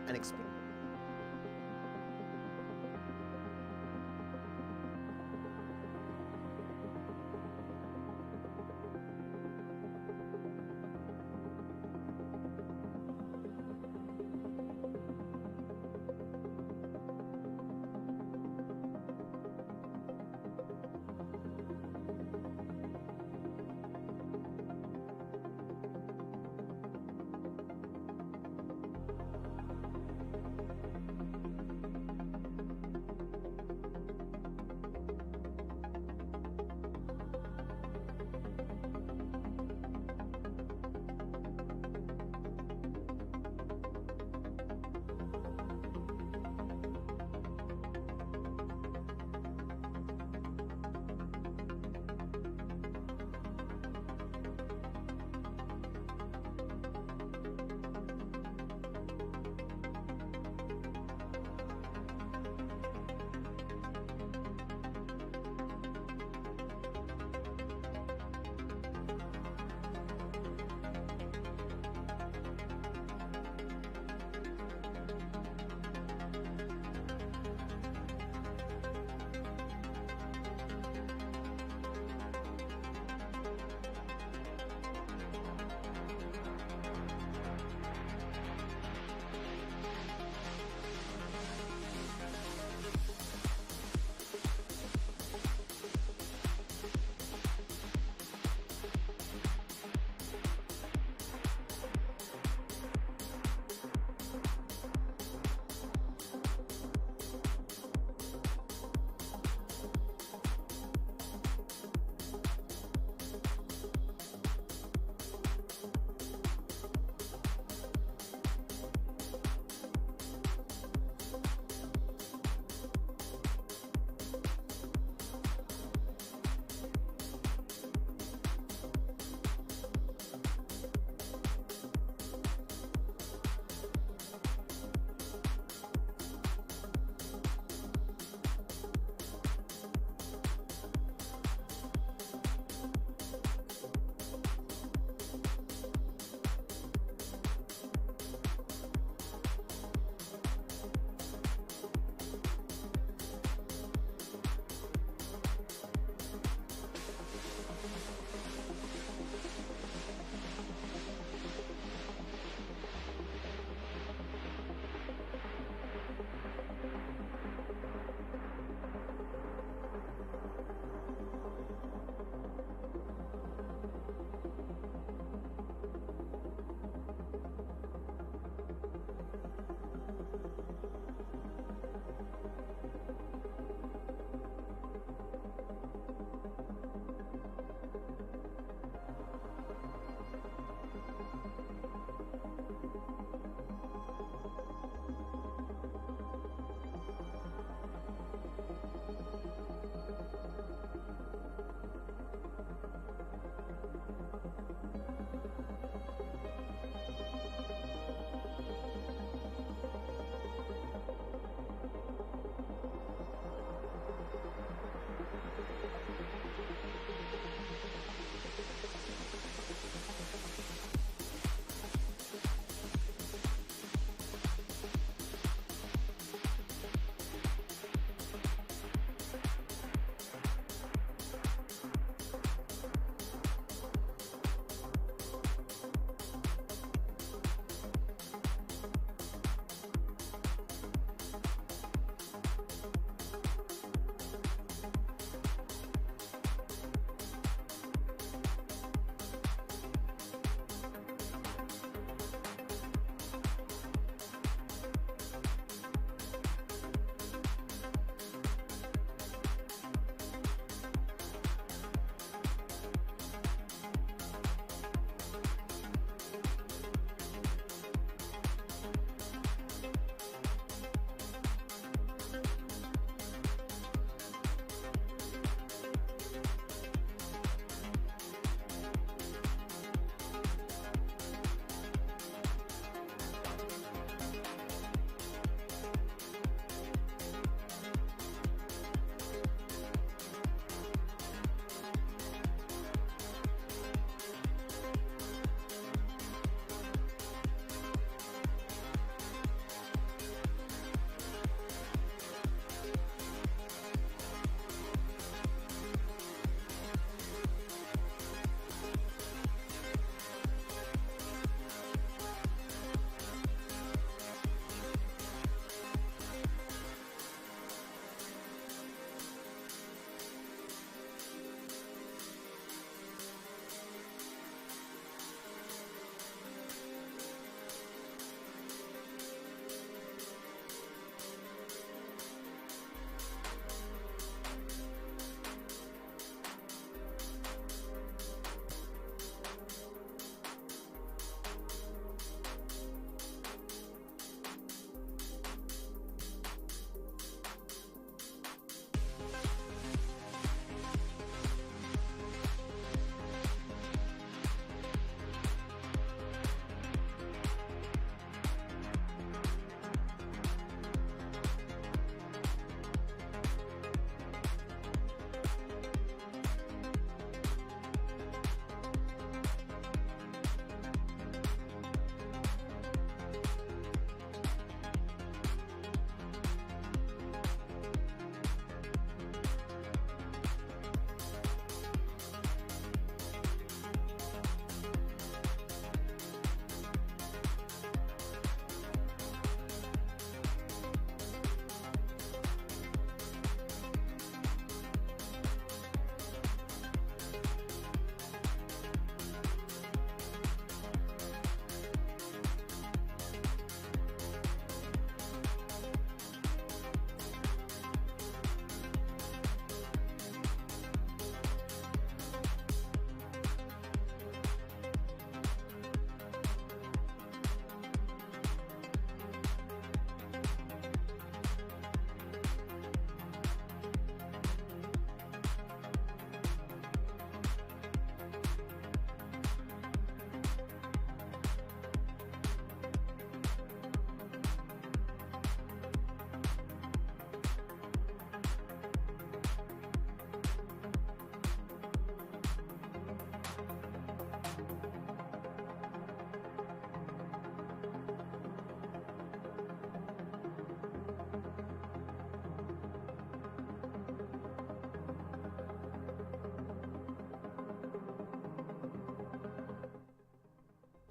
and explore.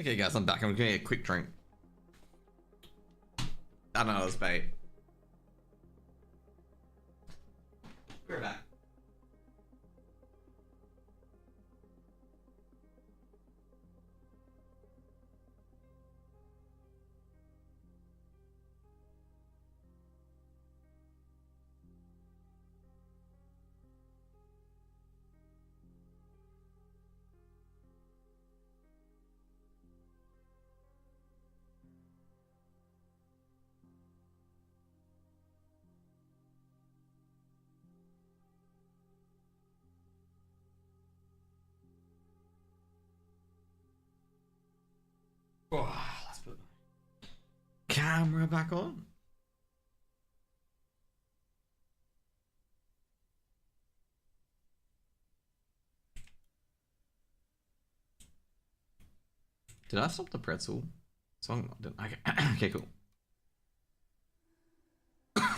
Okay, guys, I'm back. I'm gonna get a quick drink. I don't know, it was bait. We're back. Oh, let's put the camera back on. Did I stop the pretzel song? Okay, okay, cool.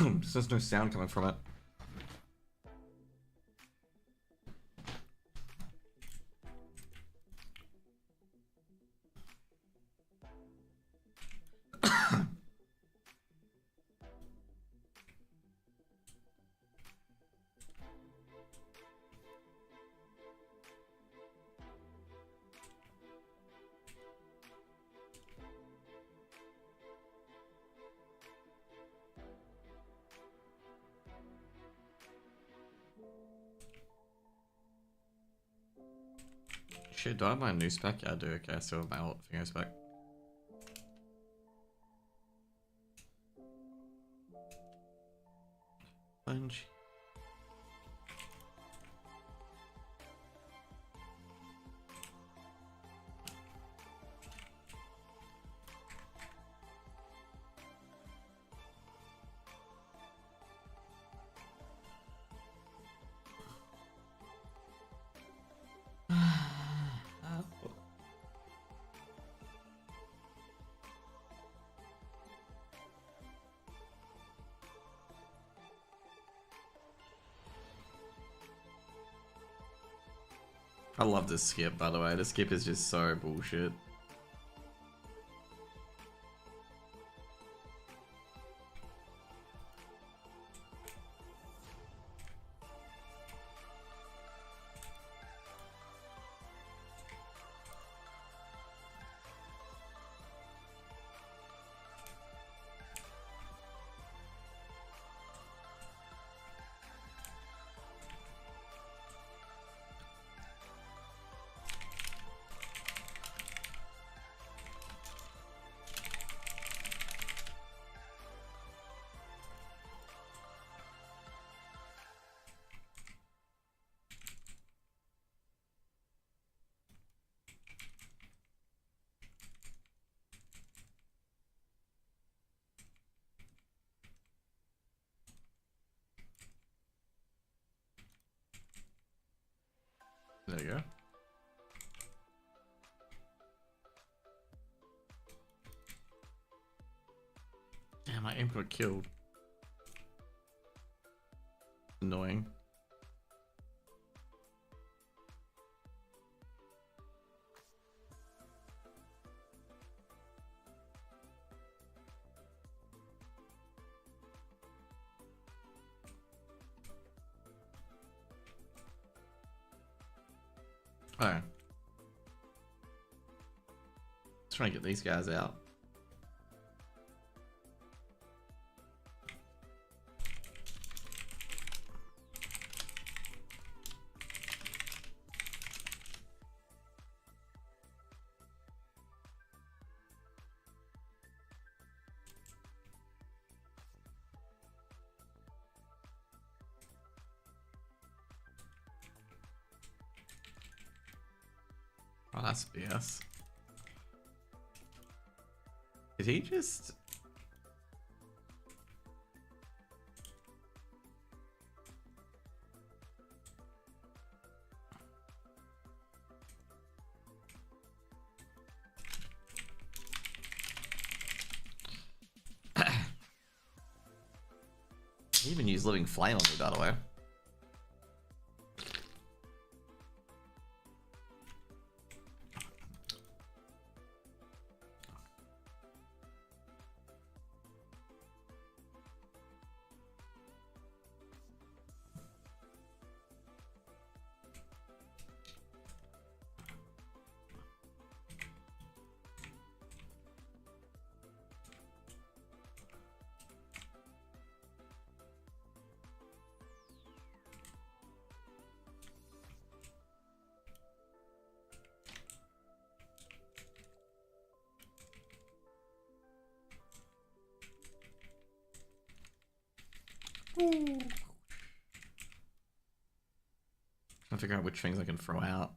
There's no sound coming from it. Shit, do I have my new spec? Yeah, I do. Okay, I still have my old finger spec. Sponge. I love this skip, by the way. This skip is just so bullshit. There you go. Damn, my imp got killed. Annoying. Alright. Let's try and get these guys out. Oh, that's BS. Did he just... He even used Living Flame on me, by the way. Trying to figure out which things I can throw out.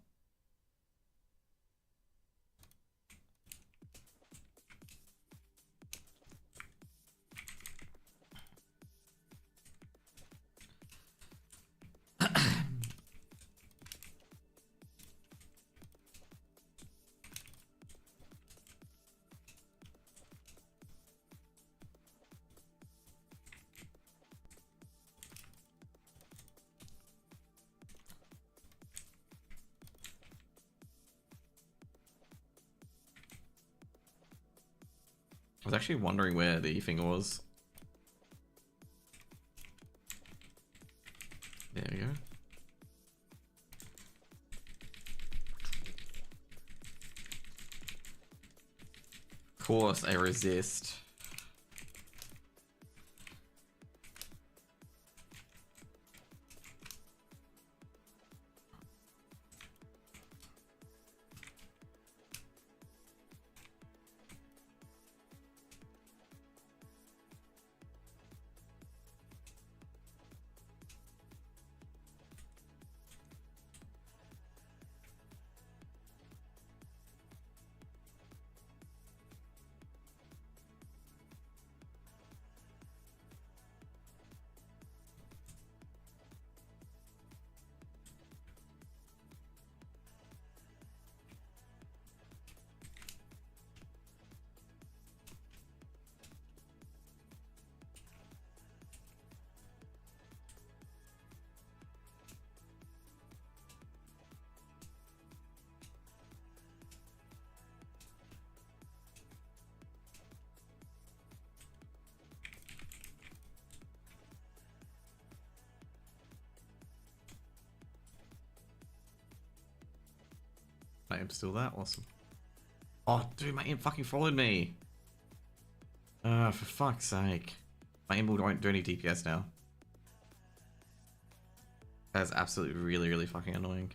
I was actually wondering where the thing was. There we go. Of course, I resist. I am still that awesome. Oh, dude, my imp fucking followed me. For fuck's sake. My imp won't do any DPS now. That's absolutely really fucking annoying.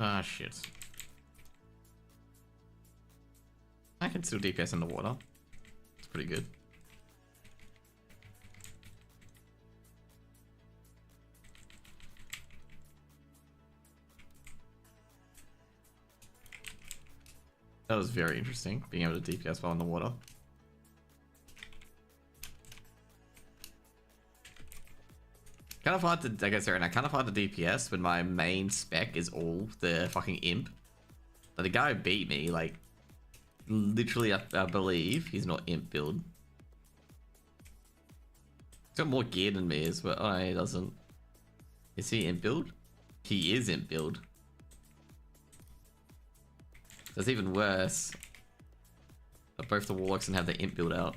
Ah, shit. I can still DPS in the water. It's pretty good. That was very interesting, being able to DPS while in the water. Kind of hard to, I guess right now, kind of hard to DPS when my main spec is all the fucking imp. But the guy who beat me, like, literally, I believe he's not imp build. He's got more gear than me, but oh, he doesn't. Is he imp build? He is imp build. That's even worse. But both the warlocks can have the imp build out.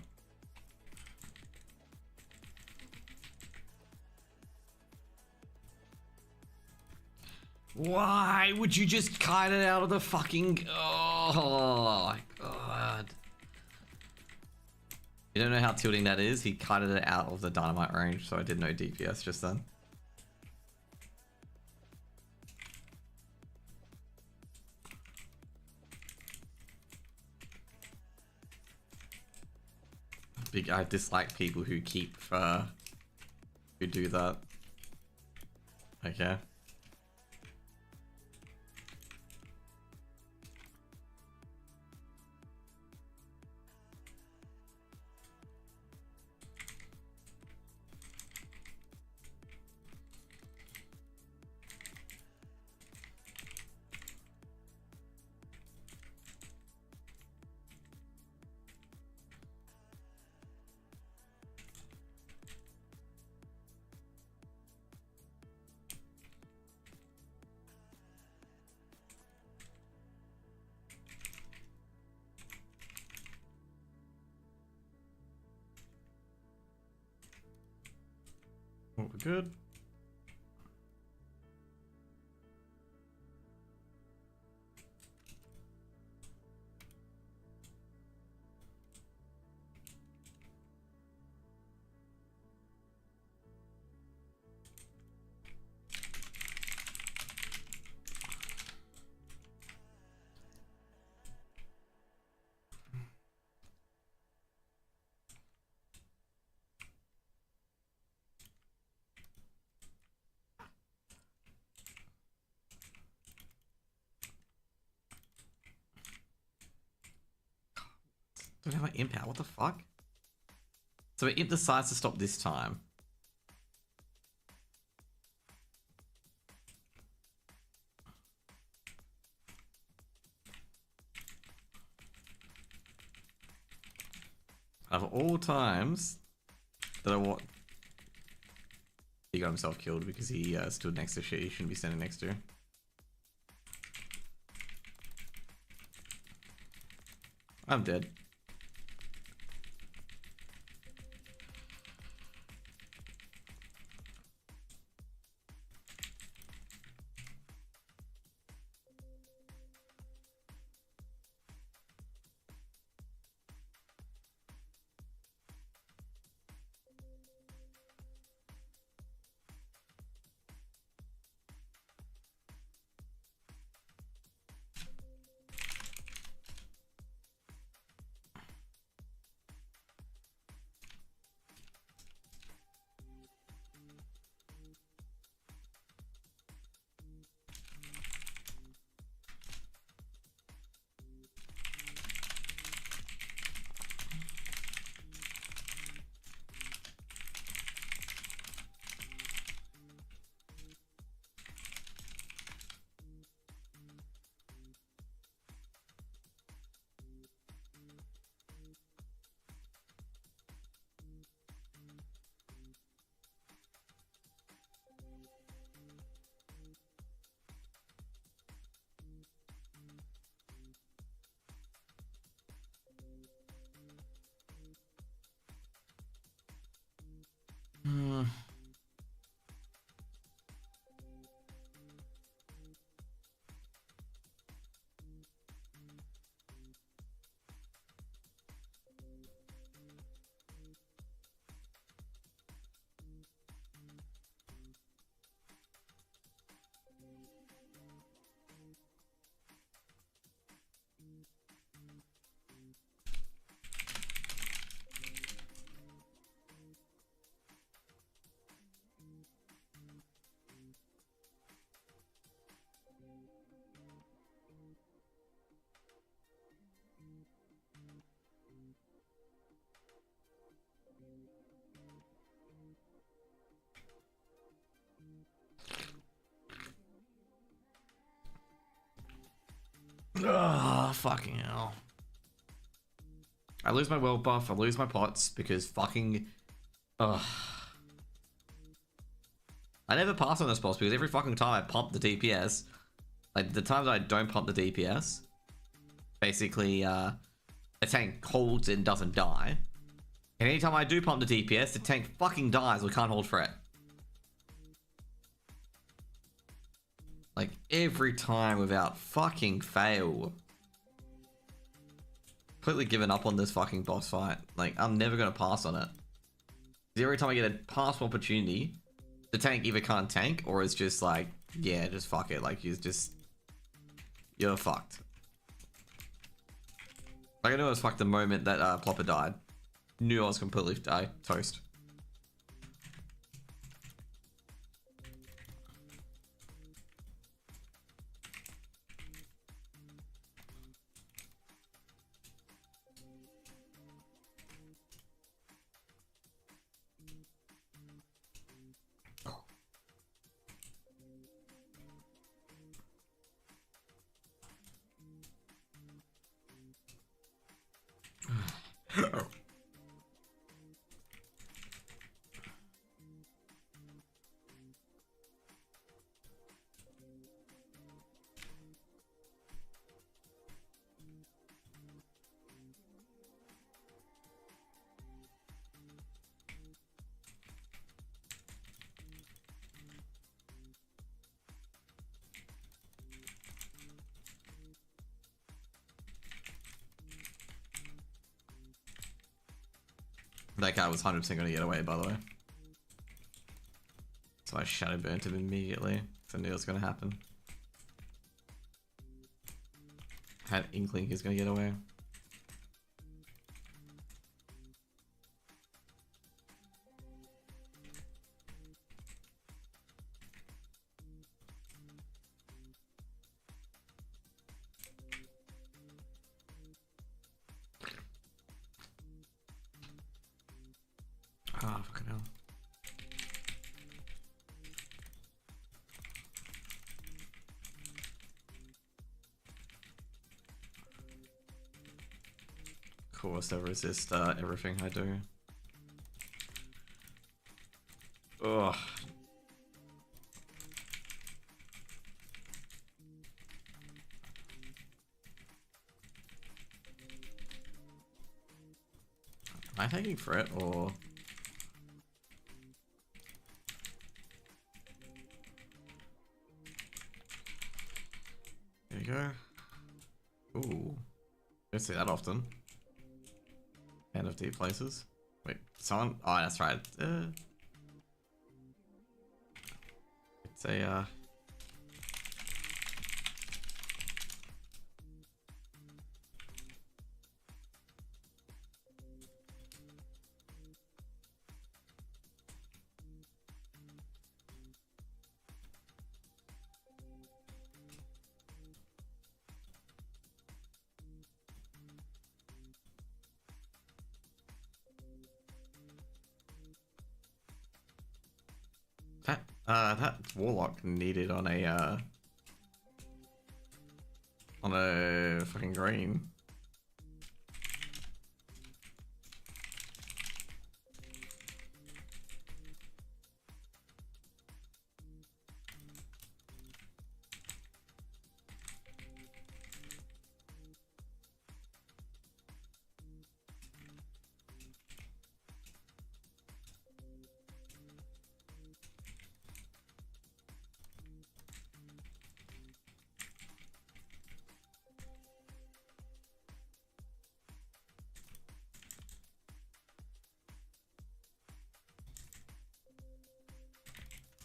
Why would you just kite it out of the fucking... Oh, my God. You don't know how tilting that is? He kited it out of the dynamite range, so I did no DPS just then. I dislike people who who do that. Okay. good. Don't have my imp out. What the fuck? So my imp decides to stop this time. Out of all times that I want... He got himself killed because he stood next to shit he shouldn't be standing next to. I'm dead. Ugh, fucking hell. I lose my world buff, I lose my pots because fucking... Ugh. I never pass on this boss because every fucking time I pump the DPS, like the times I don't pump the DPS, basically the tank holds and doesn't die. And anytime I do pump the DPS, the tank fucking dies or can't hold threat. Like every time without fucking fail. Completely given up on this fucking boss fight. Like I'm never gonna pass on it. Every time I get a passable opportunity, the tank either can't tank or it's just like, yeah, just fuck it. Like you're fucked. Like I knew I was fucked the moment that Plopper died. Knew I was completely toast. That guy was 100% going to get away, by the way. So I shadow burnt him immediately. So I knew it was going to happen. Had inkling he's going to get away. Ah, oh, fucking hell. Of course, I resist everything I do. Ugh. Am I taking threat or? There you go. Ooh. Don't see that often. End of deep places. Wait, someone? Oh, that's right. It's a that warlock needed on a fucking green.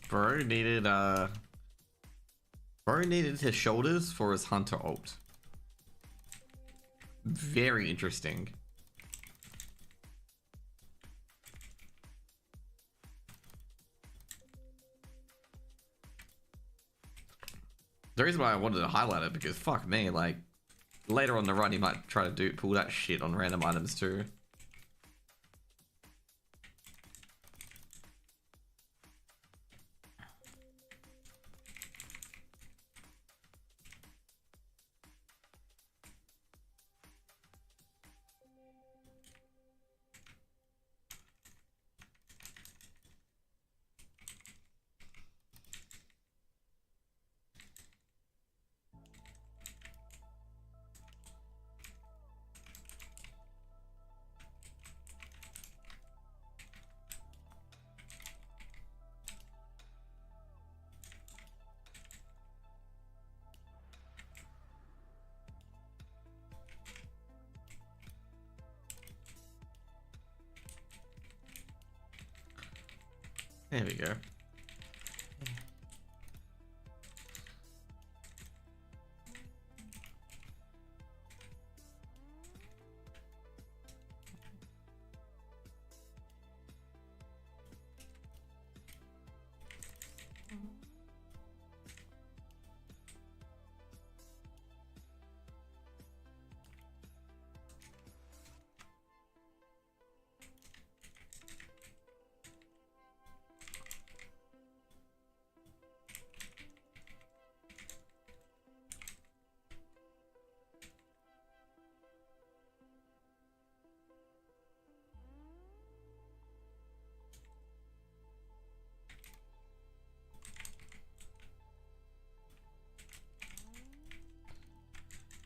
Bro needed his shoulders for his hunter ult. Very interesting. The reason why I wanted to highlight it because fuck me, like later on the run he might try to pull that shit on random items too. There we go.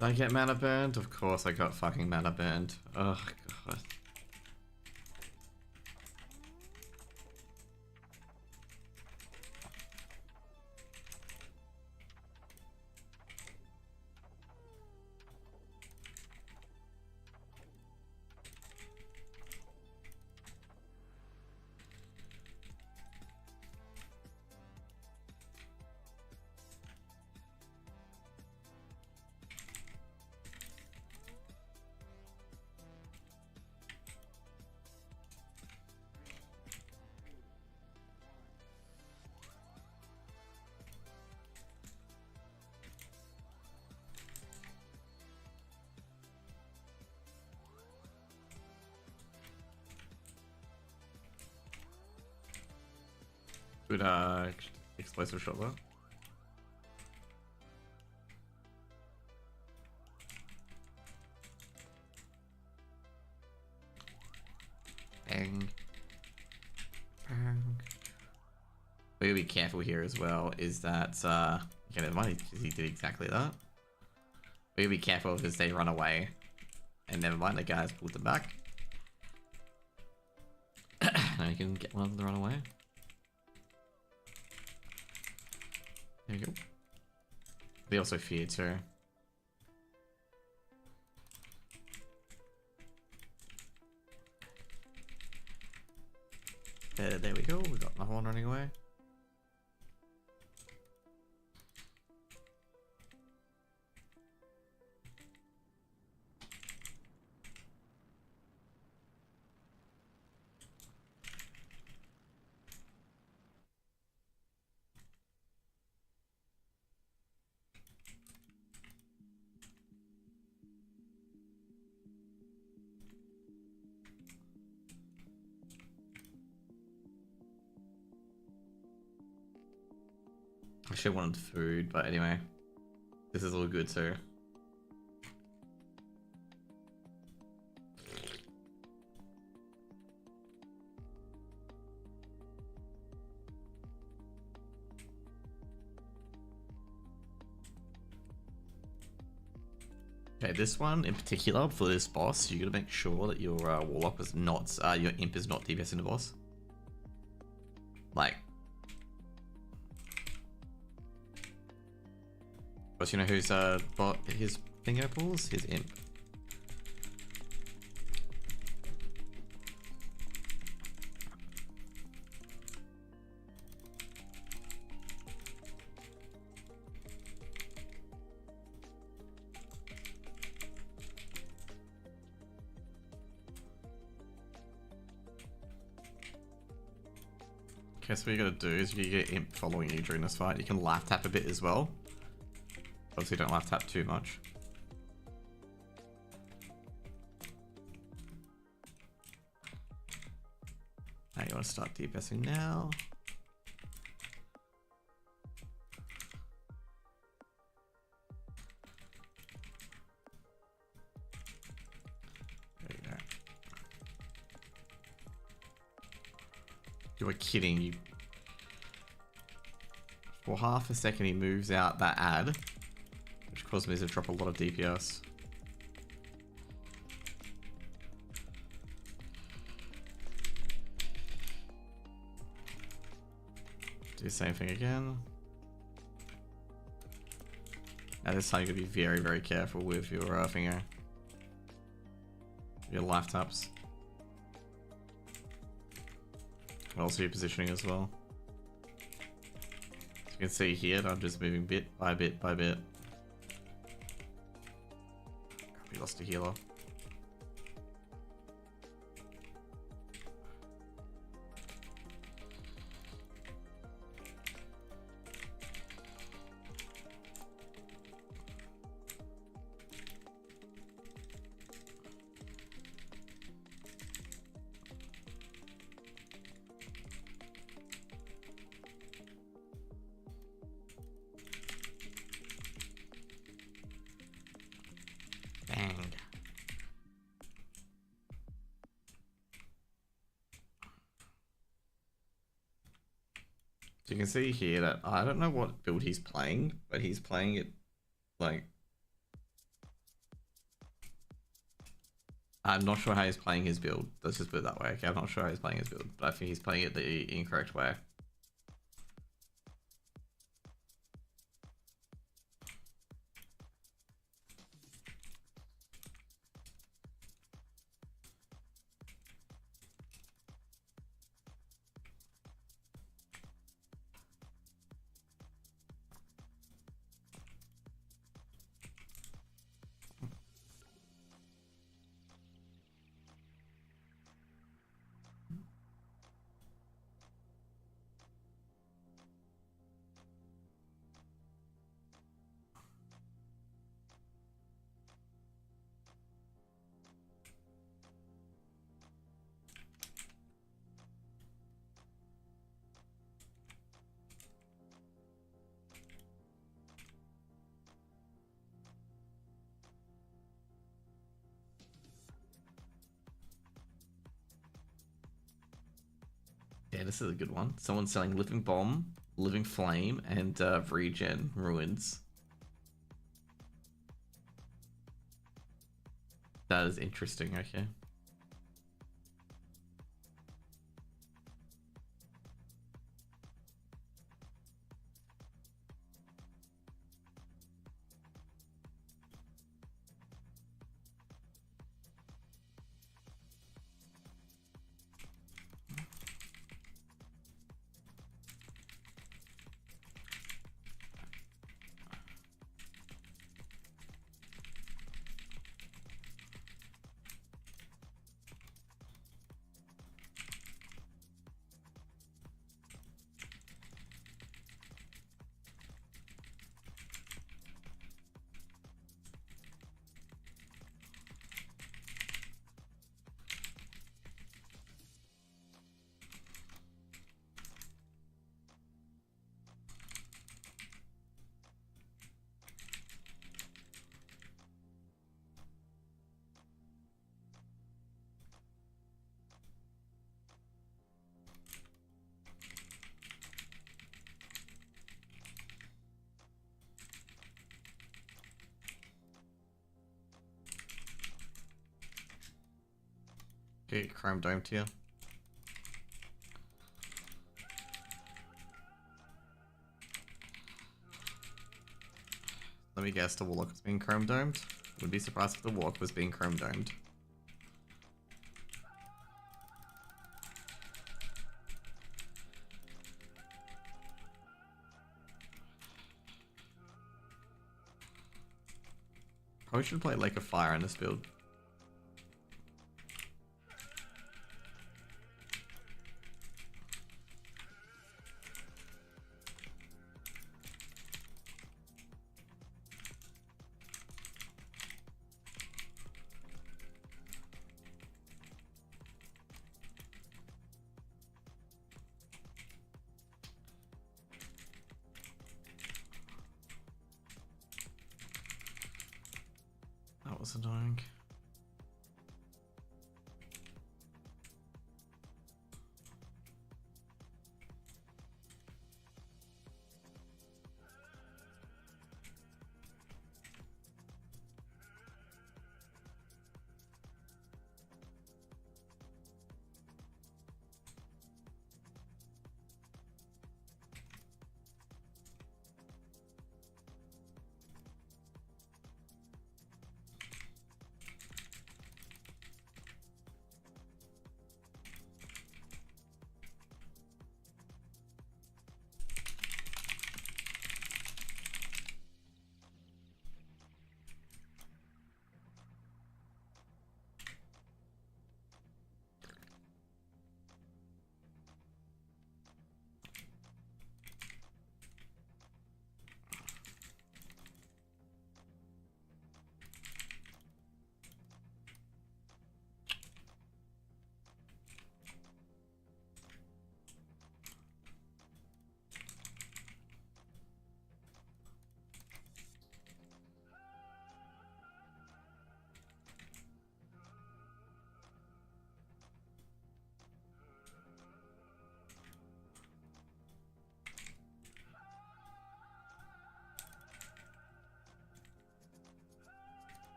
Did I get mana burned? Of course I got fucking mana burned. Oh god. Good explosive shot there. Bang. Bang. What you gotta be careful here as well is that, okay, never mind, he did exactly that. We gotta be careful because they run away. And never mind, the guy's pulled them back. Now you can get one of them to run away. There you go. They also fear too. There we go, we got another one running away. I should have wanted food, but anyway. This is all good too. Okay, this one in particular, for this boss, you gotta make sure that your warlock is not, your imp is not DPSing the boss. Like, but you know who's bot his bingo pulls? His imp. Okay, so what you gotta do is you get imp following you during this fight. You can life tap a bit as well. Obviously don't life tap too much. Now you want to start DPSing now. There you go. You are kidding. You. For half a second he moves out that ad, which caused me to drop a lot of DPS. Do the same thing again. Now this time you gotta be very, very careful with your finger. Your life taps. And also your positioning as well. As you can see here, I'm just moving bit by bit by bit. We lost a healer. Bang. So you can see here that I don't know what build he's playing, but he's playing it like, I'm not sure how he's playing his build. Let's just put it that way. Okay, I'm not sure how he's playing his build, but I think he's playing it the incorrect way. Yeah, this is a good one. Someone's selling Living Bomb, Living Flame, and Regen Ruins. That is interesting, okay. Okay, Chrome Dome tier. Let me guess, the Warlock was being Chrome Domed? Would be surprised if the Warlock was being Chrome Domed. Probably should play Lake of Fire in this build. That was annoying.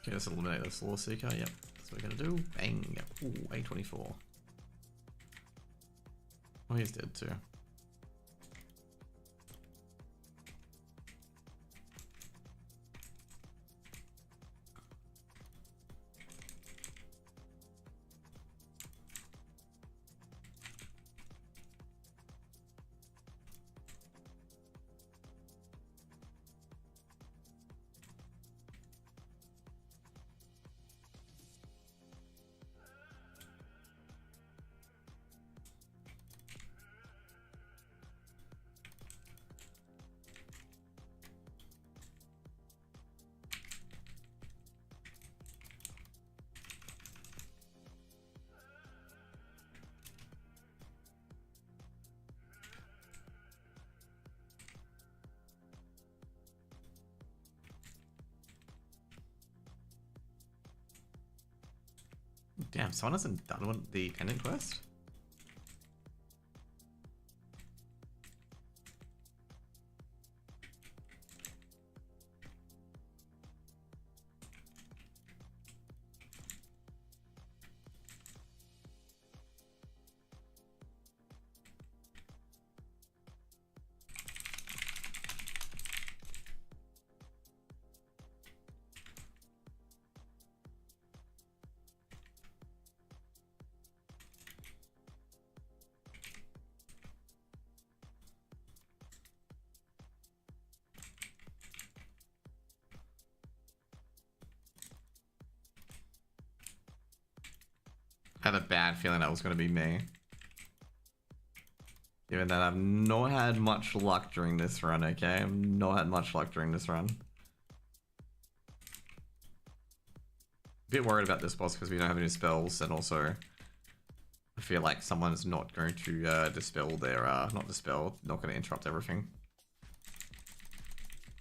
Okay, let's eliminate this Law Seeker. Yep, that's what we're gonna do. Bang. Ooh, A24. Oh, he's dead too. Damn, someone hasn't done the pendant quest? I had a bad feeling that was going to be me. Given that I've not had much luck during this run, okay? I've not had much luck during this run. A bit worried about this boss because we don't have any spells, and also I feel like someone's not going to dispel their, not dispel, not going to interrupt everything.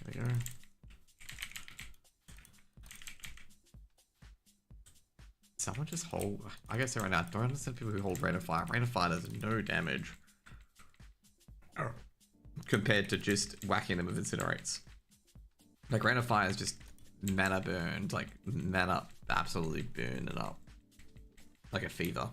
There we go. Someone just hold, I guess right now, I don't understand people who hold Rain of Fire. Rain of Fire does no damage compared to just whacking them with Incinerates. Like Rain of Fire is just mana burned, like mana absolutely burning up. Like a fever.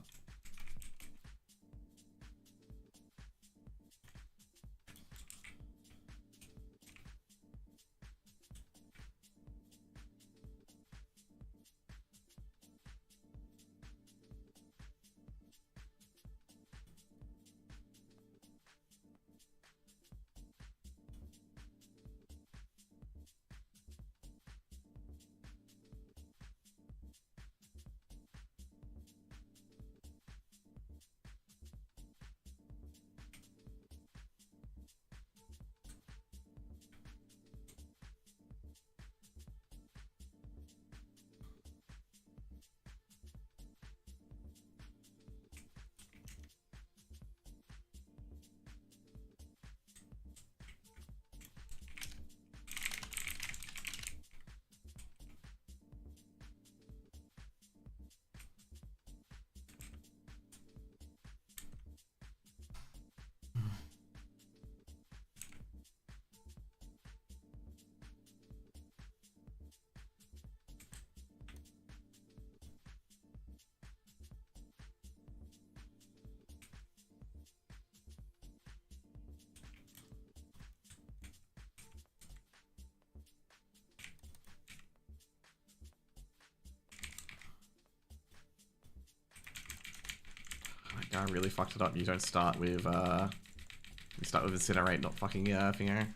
I really fucked it up. You don't start with, you start with Incinerate, not fucking, Thingo.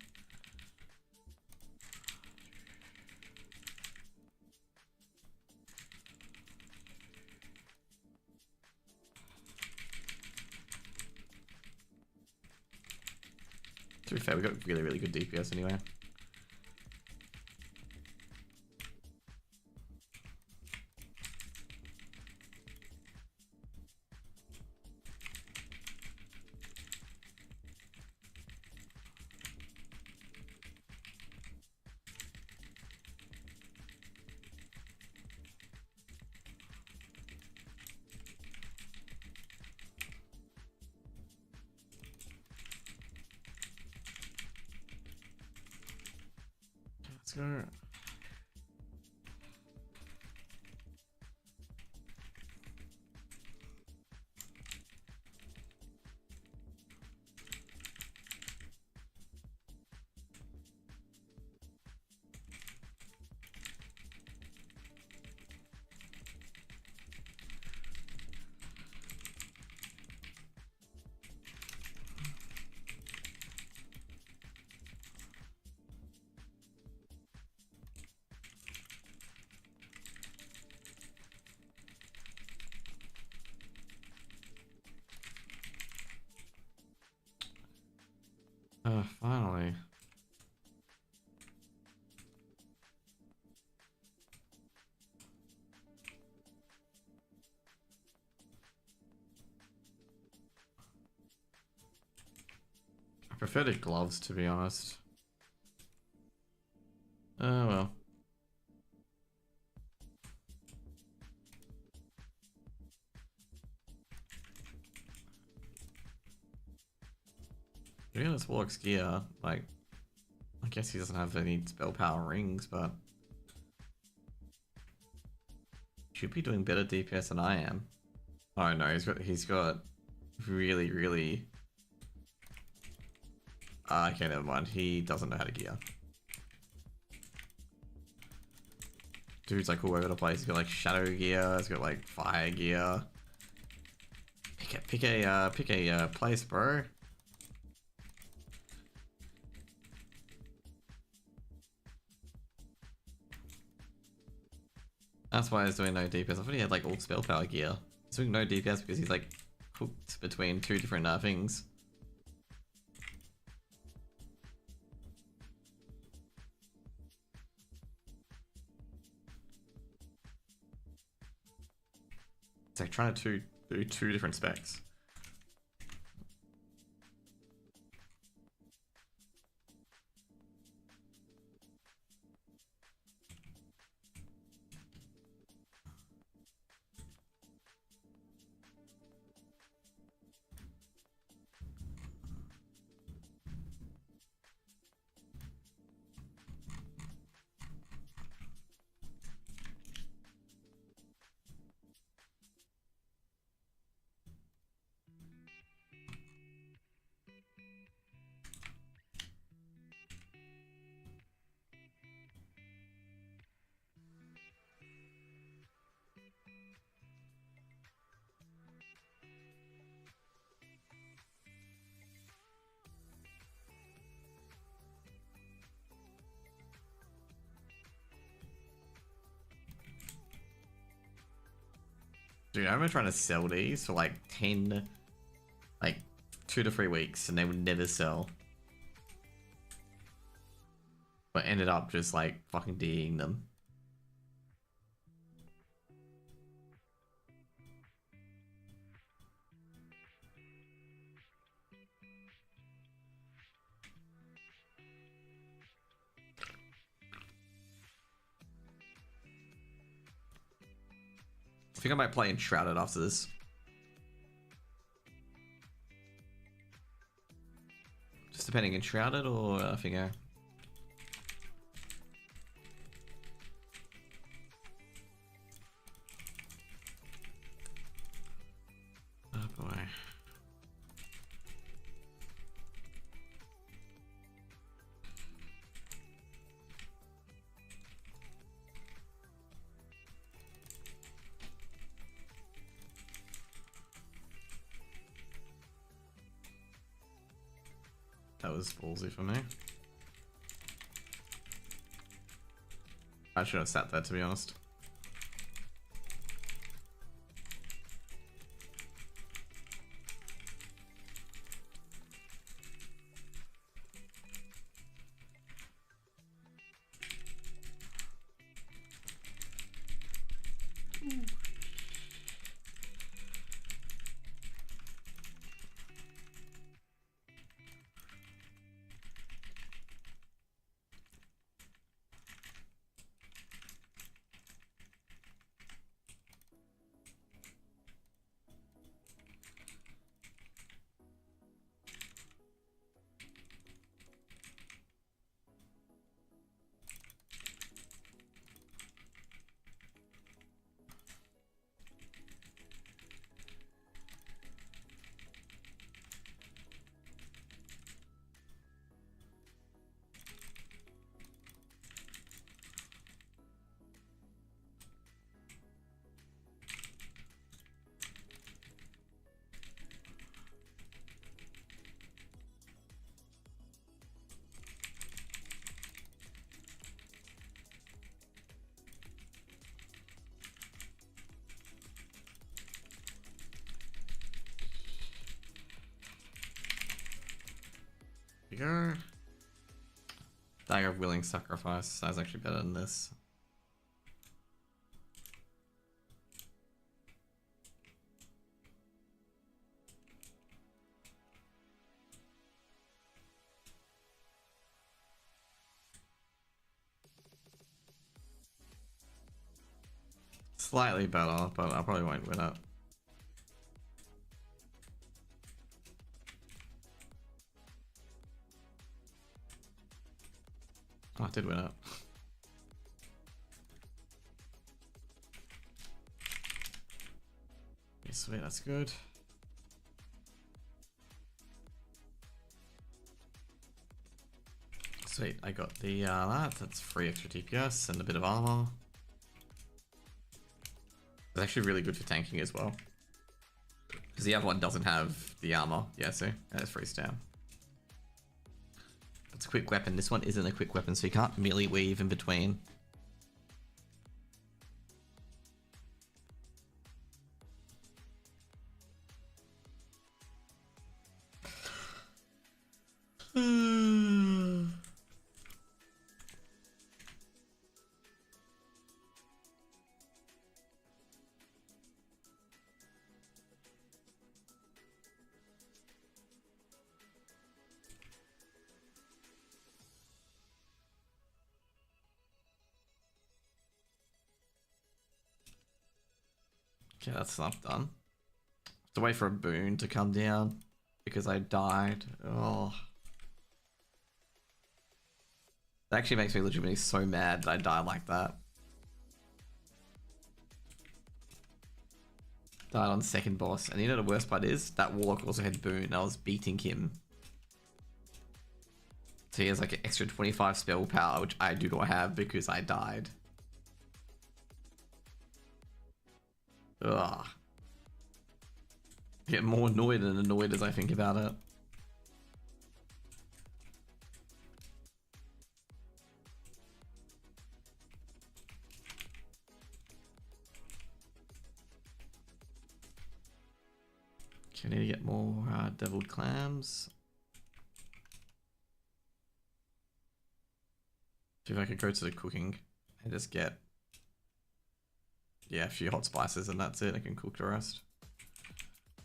To be fair, we got really, really good DPS anyway. Let's go. Finally. I prefer the gloves, to be honest. Oh well. Look at this Warlock's gear. Like, I guess he doesn't have any spell power rings, but should be doing better DPS than I am. Oh no, he's got really, really. Okay, never mind. He doesn't know how to gear. Dude's like all over the place. He's got like shadow gear. He's got like fire gear. Pick a place, bro. That's why he's doing no DPS. I thought he had like all spell power gear. He's doing no DPS because he's like hooked between two different things. It's like trying to do two different specs. Dude, I remember trying to sell these for like 10, like 2 to 3 weeks, and they would never sell. But ended up just like fucking DEing them. I think I might play Enshrouded after this. Just depending, Enshrouded or Fingo. Oh boy. That was ballsy for me. I should have sat there, to be honest. Go. Dagger of Willing Sacrifice. That's actually better than this. Slightly better, but I probably won't win it. Oh, I did win it. Okay, sweet, that's good. Sweet, I got the that's free extra DPS and a bit of armor. It's actually really good for tanking as well. Because the other one doesn't have the armor. Yeah, so that's freeze down. It's a quick weapon. This one isn't a quick weapon, so you can't melee weave in between. Okay, that's not done. Have to wait for a boon to come down because I died. Oh. That actually makes me legitimately so mad that I died like that. Died on second boss. And you know the worst part is? That Warlock also had boon and I was beating him. So he has like an extra 25 spell power, which I do not have because I died. Ugh. I get more annoyed and annoyed as I think about it. Okay, I need to get more deviled clams. See if I could go to the cooking and just get, yeah, a few hot spices and that's it. I can cook the rest.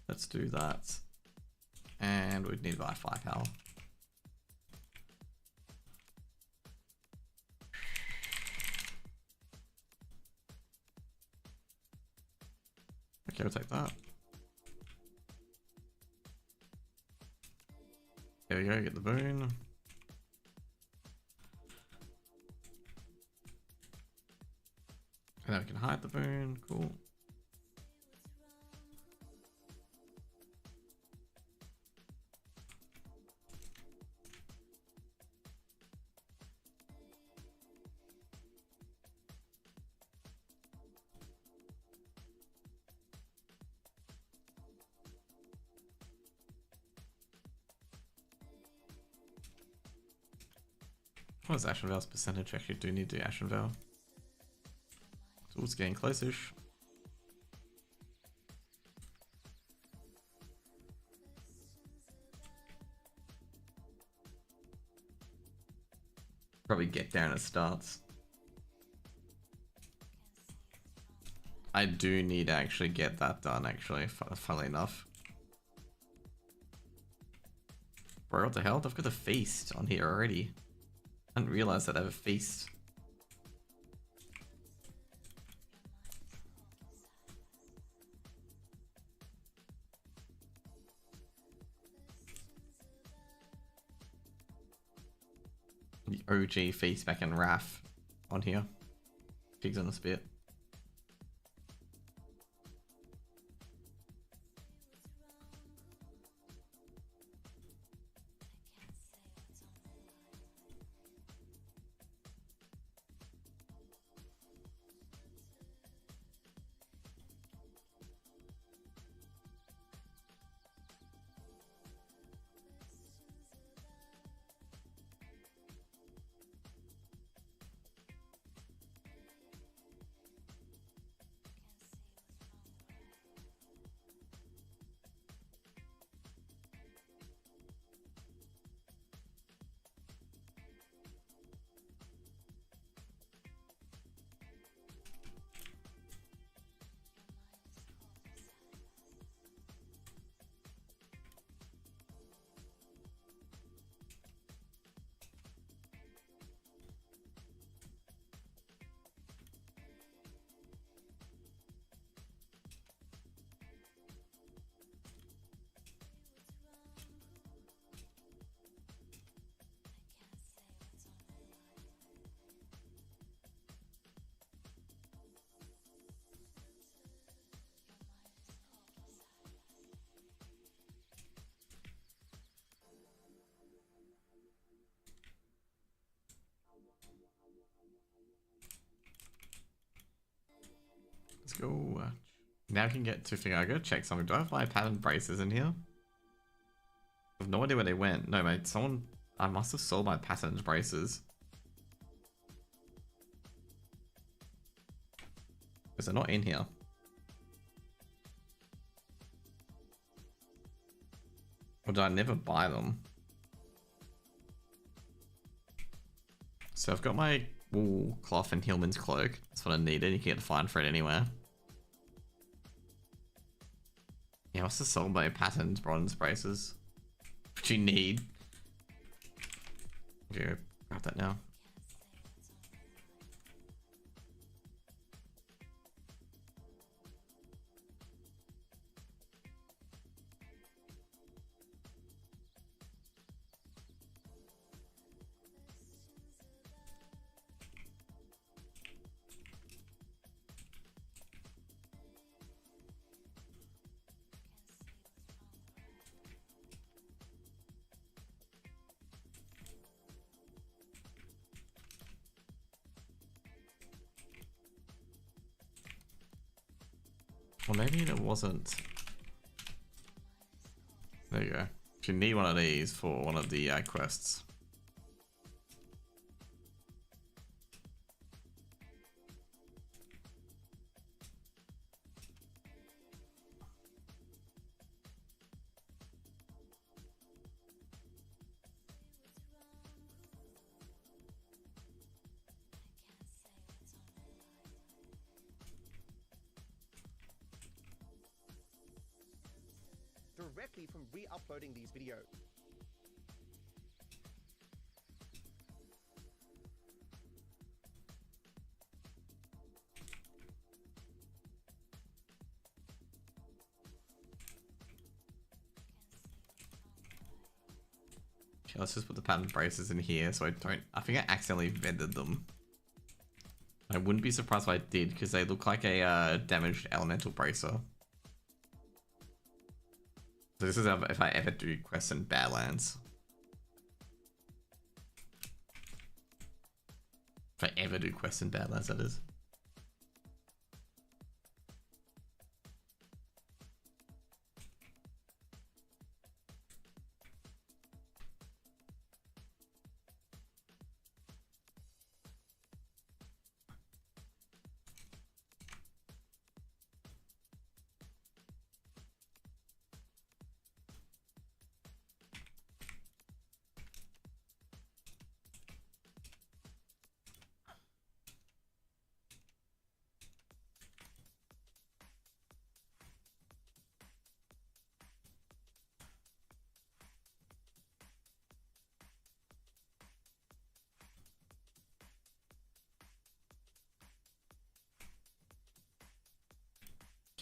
Let's do that. And we'd need to buy firepower. Okay, we'll take that. There we go, get the boon. And then we can hide the boon, cool. What is Ashenvale's percentage? Actually, do need to do Ashenvale. It's getting close-ish. Probably get there and it starts. I do need to actually get that done, actually, funnily enough. Bro, what the hell? I've got a feast on here already. I didn't realize that I have a feast. The OG feast back in Wrath on here. Pigs on the spit. Let's go. Now we can get to figure. I gotta check something. Do I have my pattern braces in here? I have no idea where they went. No, mate. Someone. I must have sold my pattern braces. Because they're not in here. Or did I never buy them? So I've got my wool cloth and Hillman's cloak. That's what I needed. You can get a fine for it anywhere. Yeah, I must have sold my patterned bronze braces. Which you need. Okay, grab that now. Well, maybe it wasn't. There you go. You need one of these for one of the quests. Directly from re-uploading these videos. Okay, let's just put the pattern braces in here so I don't... I think I accidentally vended them. I wouldn't be surprised if I did because they look like a damaged elemental bracer. So this is if I ever do quests in Badlands. If I ever do quests in Badlands, that is.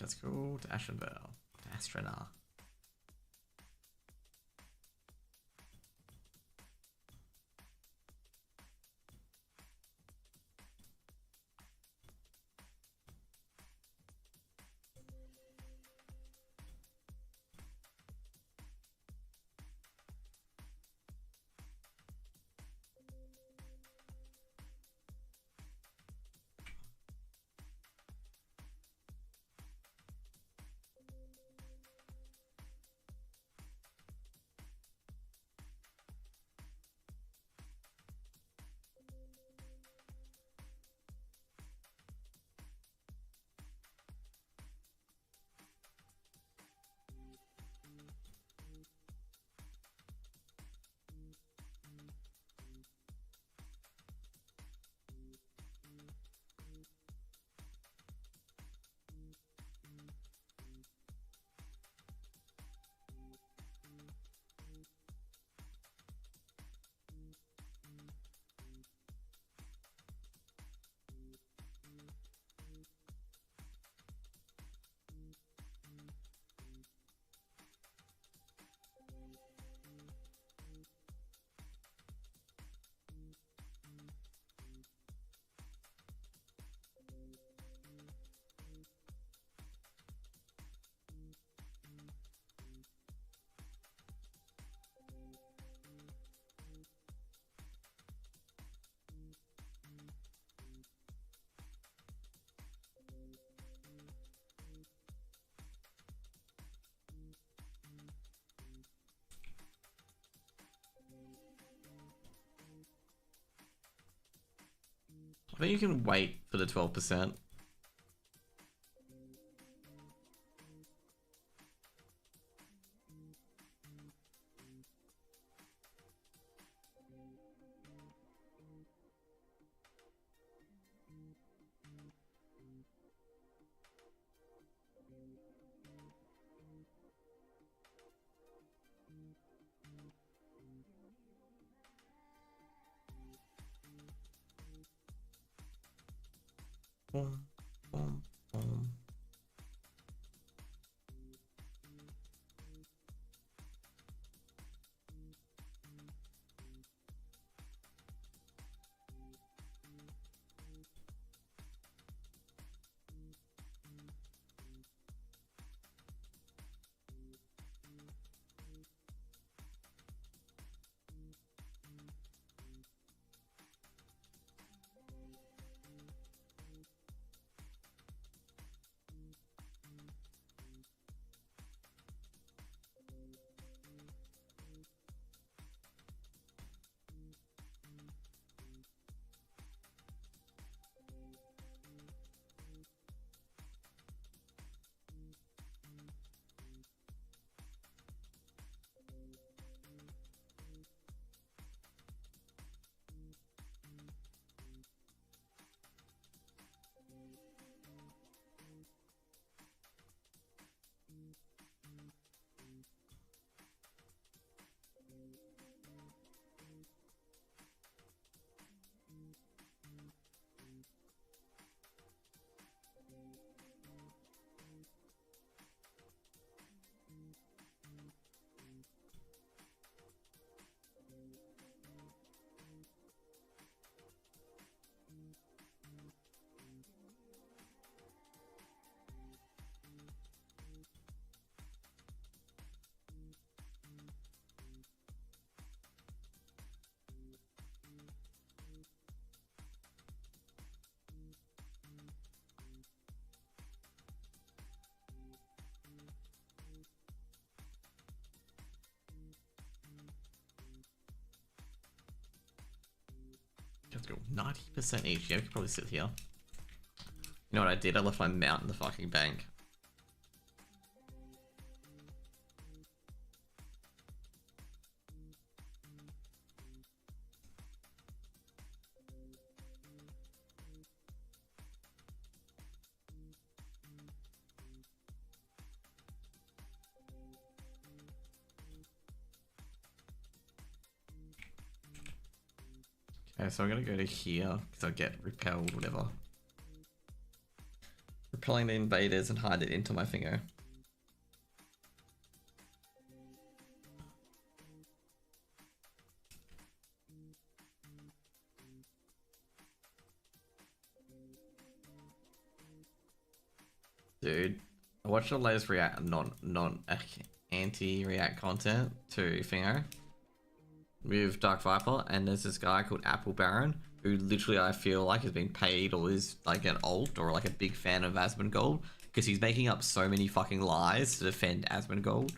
Let's go to Ashenvale. To Astrana. think you can wait for the 12%. Boom, boom, boom. Let's go 90% each. Yeah, we could probably sit here. You know what I did? I left my mount in the fucking bank. Okay, so I'm gonna go to here because I'll get repel, whatever. Repelling the invaders and hide it into my finger. Dude, I watched the latest anti-react content to Fingo with Dark Viper, and there's this guy called Apple Baron who literally I feel like has been paid or is like an alt or like a big fan of Asmongold because he's making up so many fucking lies to defend Asmongold.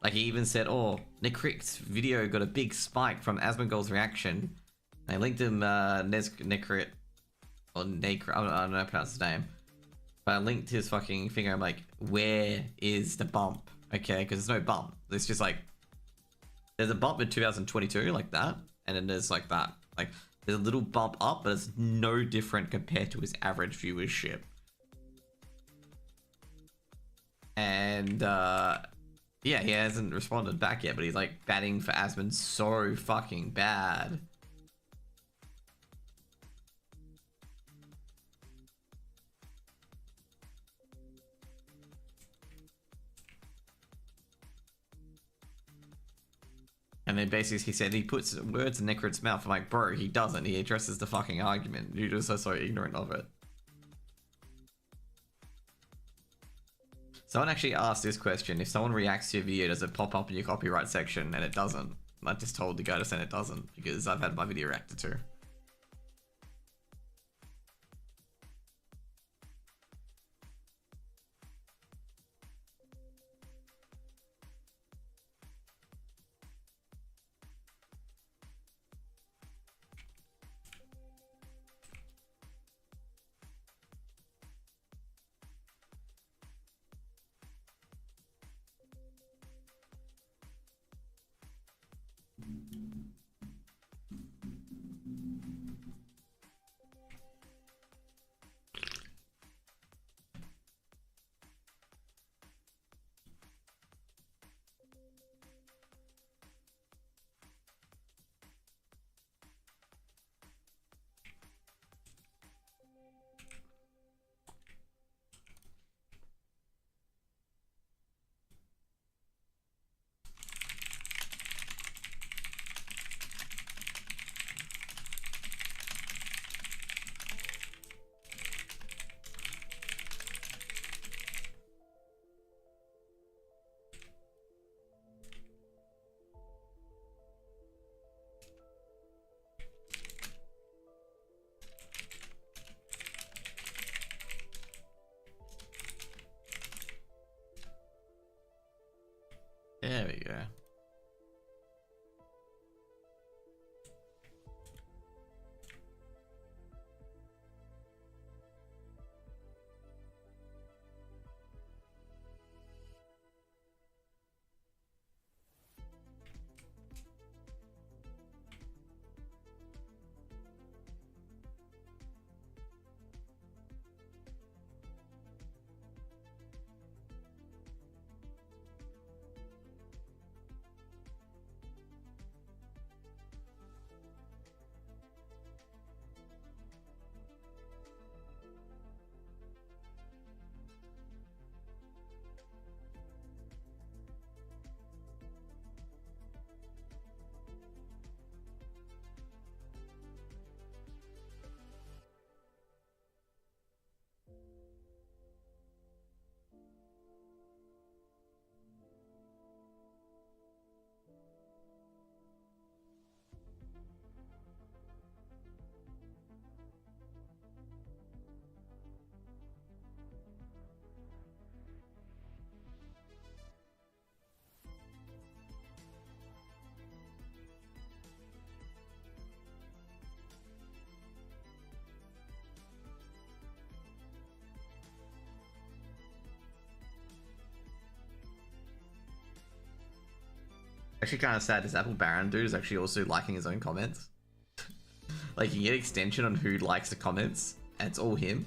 Like he even said, oh, Necrit's video got a big spike from Asmongold's reaction. I linked him Necrit or Necrit, I don't know how to pronounce his name. But I linked his fucking finger. I'm like, where is the bump? Okay, because there's no bump. It's just like, there's a bump in 2022 like that. And then there's like that. Like, there's a little bump up, but it's no different compared to his average viewership. And, yeah, he hasn't responded back yet, but he's like batting for Asmon so fucking bad. And then basically he said he puts words in Necrit's mouth. I'm like, bro, he doesn't. He addresses the fucking argument. You're just so ignorant of it. Someone actually asked this question. If someone reacts to your video, does it pop up in your copyright section? And it doesn't. I just told the guy to send it doesn't because I've had my video reacted to. There we go. Actually, kind of sad. This Apple Baron dude is actually also liking his own comments. Like, you get extension on who likes the comments, and it's all him.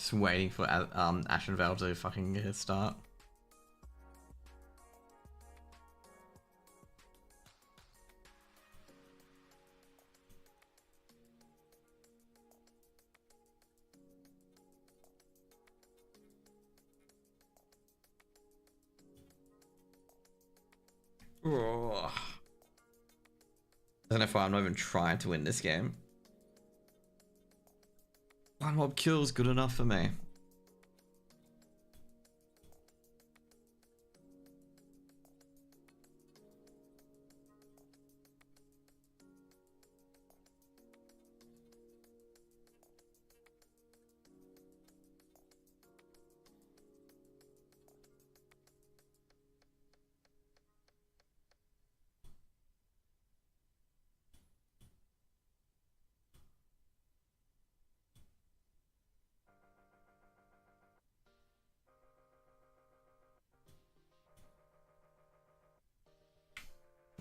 Just waiting for Ashen Veil to fucking start. Oh. I don't know if I'm not even trying to win this game. One mob kill is good enough for me.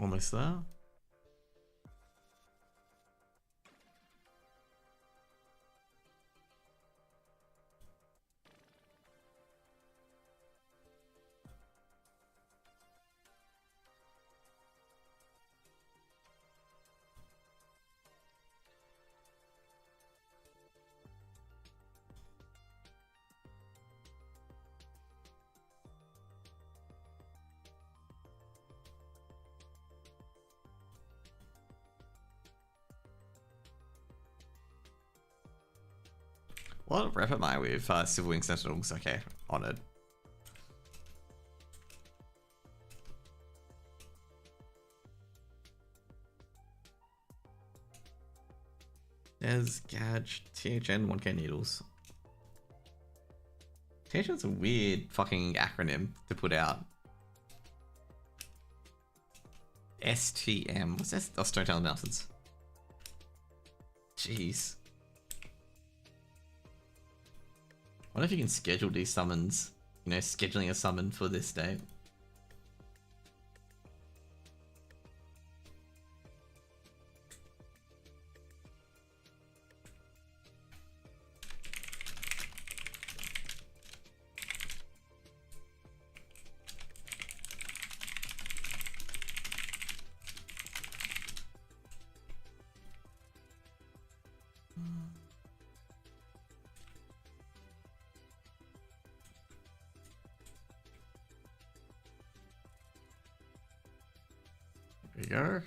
Almost there. What rep am I with? Silverwing Sentinels. Okay, honored. There's Gadge, THN, 1k needles. THN's a weird fucking acronym to put out. STM. What's that? Oh, Stonetail Mountains. Jeez. I wonder if you can schedule these summons. You know, scheduling a summon for this date. There you go.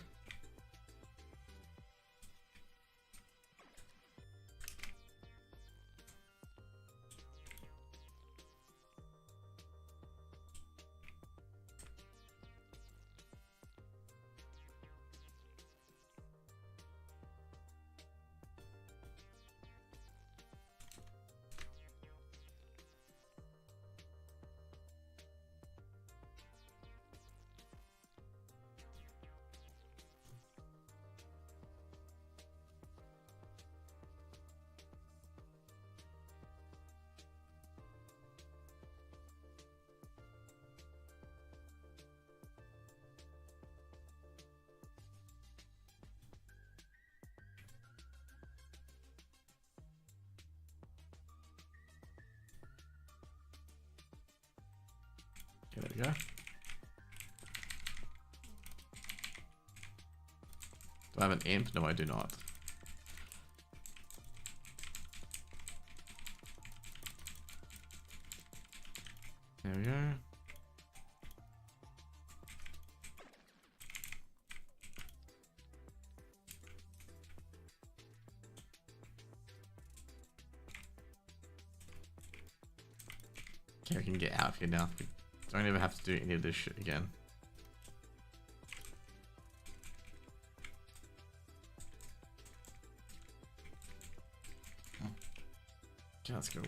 There we go. Do I have an imp? No, I do not. There we go. Okay, we can get out of here now. We don't ever have to do any of this shit again. Okay, let's go.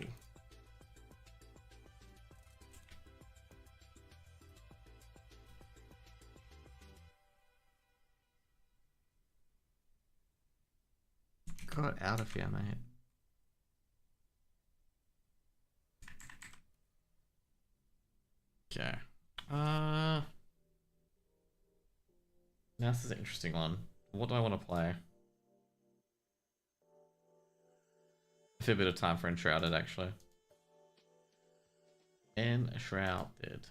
Got out of here, mate. Okay. Now this is an interesting one. What do I want to play? A fair bit of time for Enshrouded, actually. Enshrouded.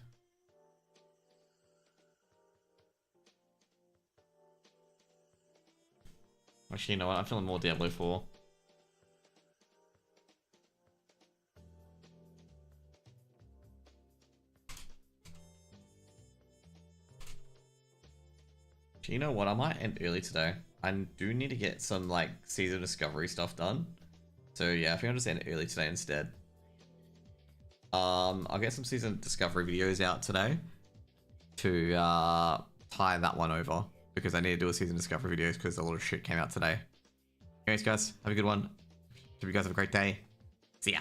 Actually, you know what? I'm feeling more Diablo 4. You know what? I might end early today. I do need to get some like season discovery stuff done. So yeah, I think I'll just end early today instead. I'll get some season discovery videos out today to tie that one over because I need to do a season discovery videos because a lot of shit came out today. Anyways, guys, have a good one. Hope you guys have a great day. See ya.